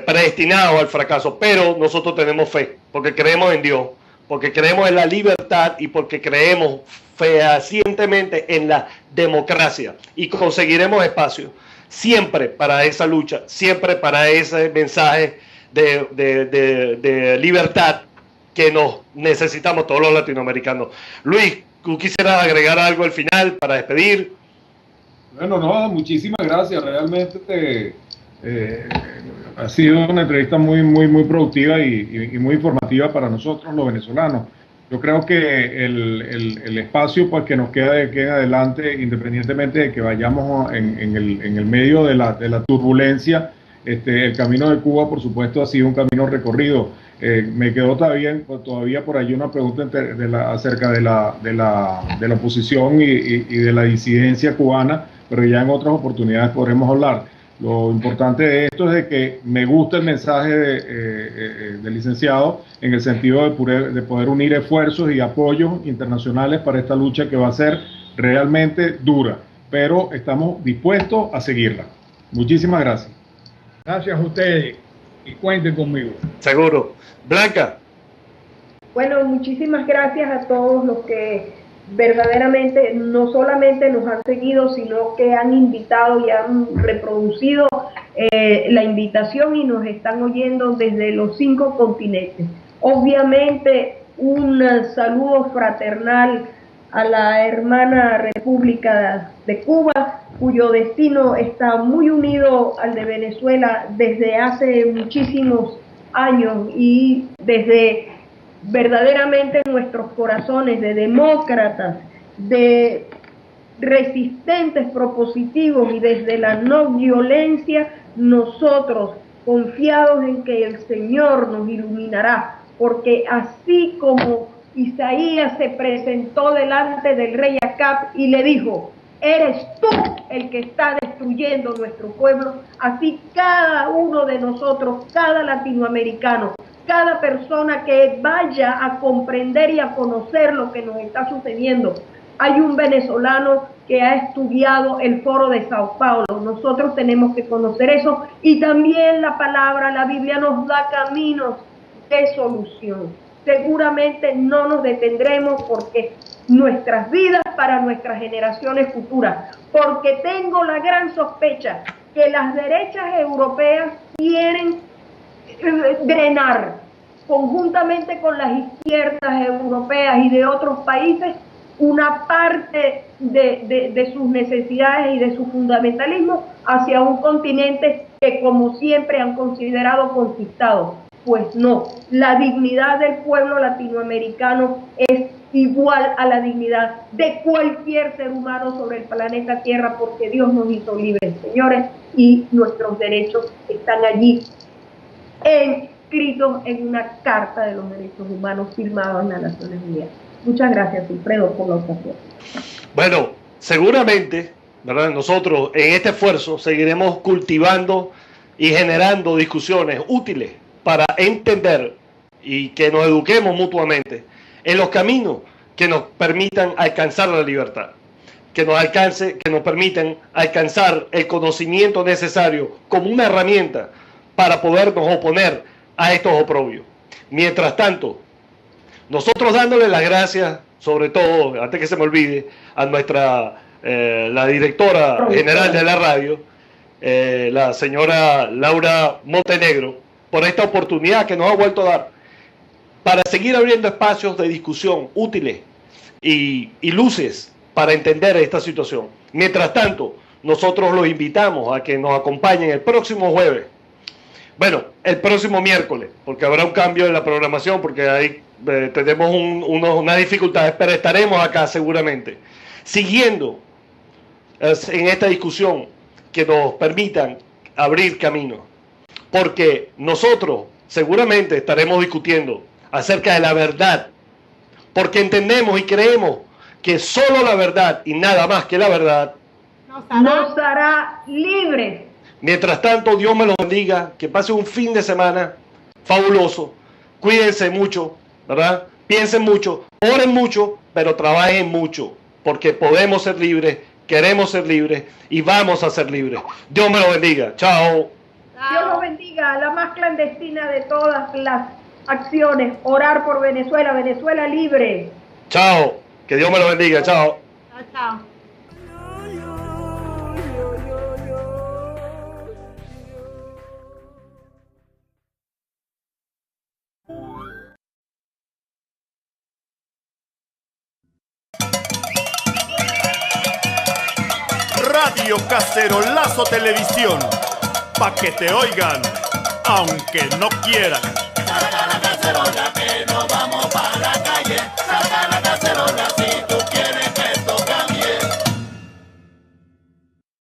predestinados al fracaso, pero nosotros tenemos fe, porque creemos en Dios, porque creemos en la libertad y porque creemos fehacientemente en la democracia y conseguiremos espacio siempre para esa lucha, siempre para ese mensaje de libertad que nos necesitamos todos los latinoamericanos. Luis, ¿tú quisieras agregar algo al final para despedir? Bueno, no, muchísimas gracias. Realmente ha sido una entrevista muy productiva y muy informativa para nosotros los venezolanos. Yo creo que el espacio pues, que nos queda de aquí en adelante, independientemente de que vayamos en el medio de la turbulencia, el camino de Cuba, por supuesto, ha sido un camino recorrido. Me quedó todavía por allí una pregunta acerca de la oposición y de la disidencia cubana, pero ya en otras oportunidades podremos hablar. Lo importante de esto es de que me gusta el mensaje del licenciado en el sentido de poder unir esfuerzos y apoyos internacionales para esta lucha que va a ser realmente dura, pero estamos dispuestos a seguirla. Muchísimas gracias. Gracias a ustedes y cuenten conmigo. Seguro. Blanca. Bueno, muchísimas gracias a todos los que verdaderamente no solamente nos han seguido, sino que han invitado y han reproducido la invitación y nos están oyendo desde los 5 continentes. Obviamente un saludo fraternal a la hermana República de Cuba, cuyo destino está muy unido al de Venezuela desde hace muchísimos años y desde verdaderamente nuestros corazones de demócratas, de resistentes propositivos y desde la no violencia, nosotros confiados en que el Señor nos iluminará, porque así como Isaías se presentó delante del rey Acab y le dijo: eres tú el que está destruyendo nuestro pueblo, así cada uno de nosotros, cada latinoamericano, cada persona que vaya a comprender y a conocer lo que nos está sucediendo. Hay un venezolano que ha estudiado el Foro de Sao Paulo. Nosotros tenemos que conocer eso y también la palabra, la Biblia nos da caminos de solución. Seguramente no nos detendremos porque nuestras vidas para nuestras generaciones futuras, porque tengo la gran sospecha que las derechas europeas quieren drenar conjuntamente con las izquierdas europeas y de otros países una parte de sus necesidades y de su fundamentalismo hacia un continente que como siempre han considerado conquistado. Pues no, la dignidad del pueblo latinoamericano es igual a la dignidad de cualquier ser humano sobre el planeta Tierra, porque Dios nos hizo libres, señores, y nuestros derechos están allí inscritos en una Carta de los Derechos Humanos firmada en las Naciones Unidas. Muchas gracias, Wilfredo, por la ocasión. Bueno, seguramente, ¿verdad?, nosotros en este esfuerzo seguiremos cultivando y generando discusiones útiles para entender y que nos eduquemos mutuamente en los caminos que nos permitan alcanzar la libertad, que nos permitan alcanzar el conocimiento necesario como una herramienta para podernos oponer a estos oprobios. Mientras tanto, nosotros dándole las gracias, sobre todo, antes que se me olvide, a nuestra, la directora general de la radio, la señora Laura Montenegro, por esta oportunidad que nos ha vuelto a dar para seguir abriendo espacios de discusión útiles y luces para entender esta situación. Mientras tanto, nosotros los invitamos a que nos acompañen el próximo jueves, bueno, el próximo miércoles, porque habrá un cambio en la programación, porque ahí tenemos unas dificultades, pero estaremos acá seguramente, siguiendo en esta discusión que nos permitan abrir camino, porque nosotros seguramente estaremos discutiendo acerca de la verdad, porque entendemos y creemos que solo la verdad y nada más que la verdad nos hará libres. Mientras tanto, Dios me los bendiga, que pasen un fin de semana fabuloso, cuídense mucho, ¿verdad? Piensen mucho, oren mucho, pero trabajen mucho, porque podemos ser libres, queremos ser libres y vamos a ser libres. Dios me los bendiga. Chao. Dios los bendiga. La más clandestina de todas las acciones, orar por Venezuela, Venezuela libre. Chao. Que Dios me los bendiga. Chao. Chao, chao. Radio Cacerolazo Televisión, pa' que te oigan, aunque no quieran. Saca la cacerola que nos vamos pa'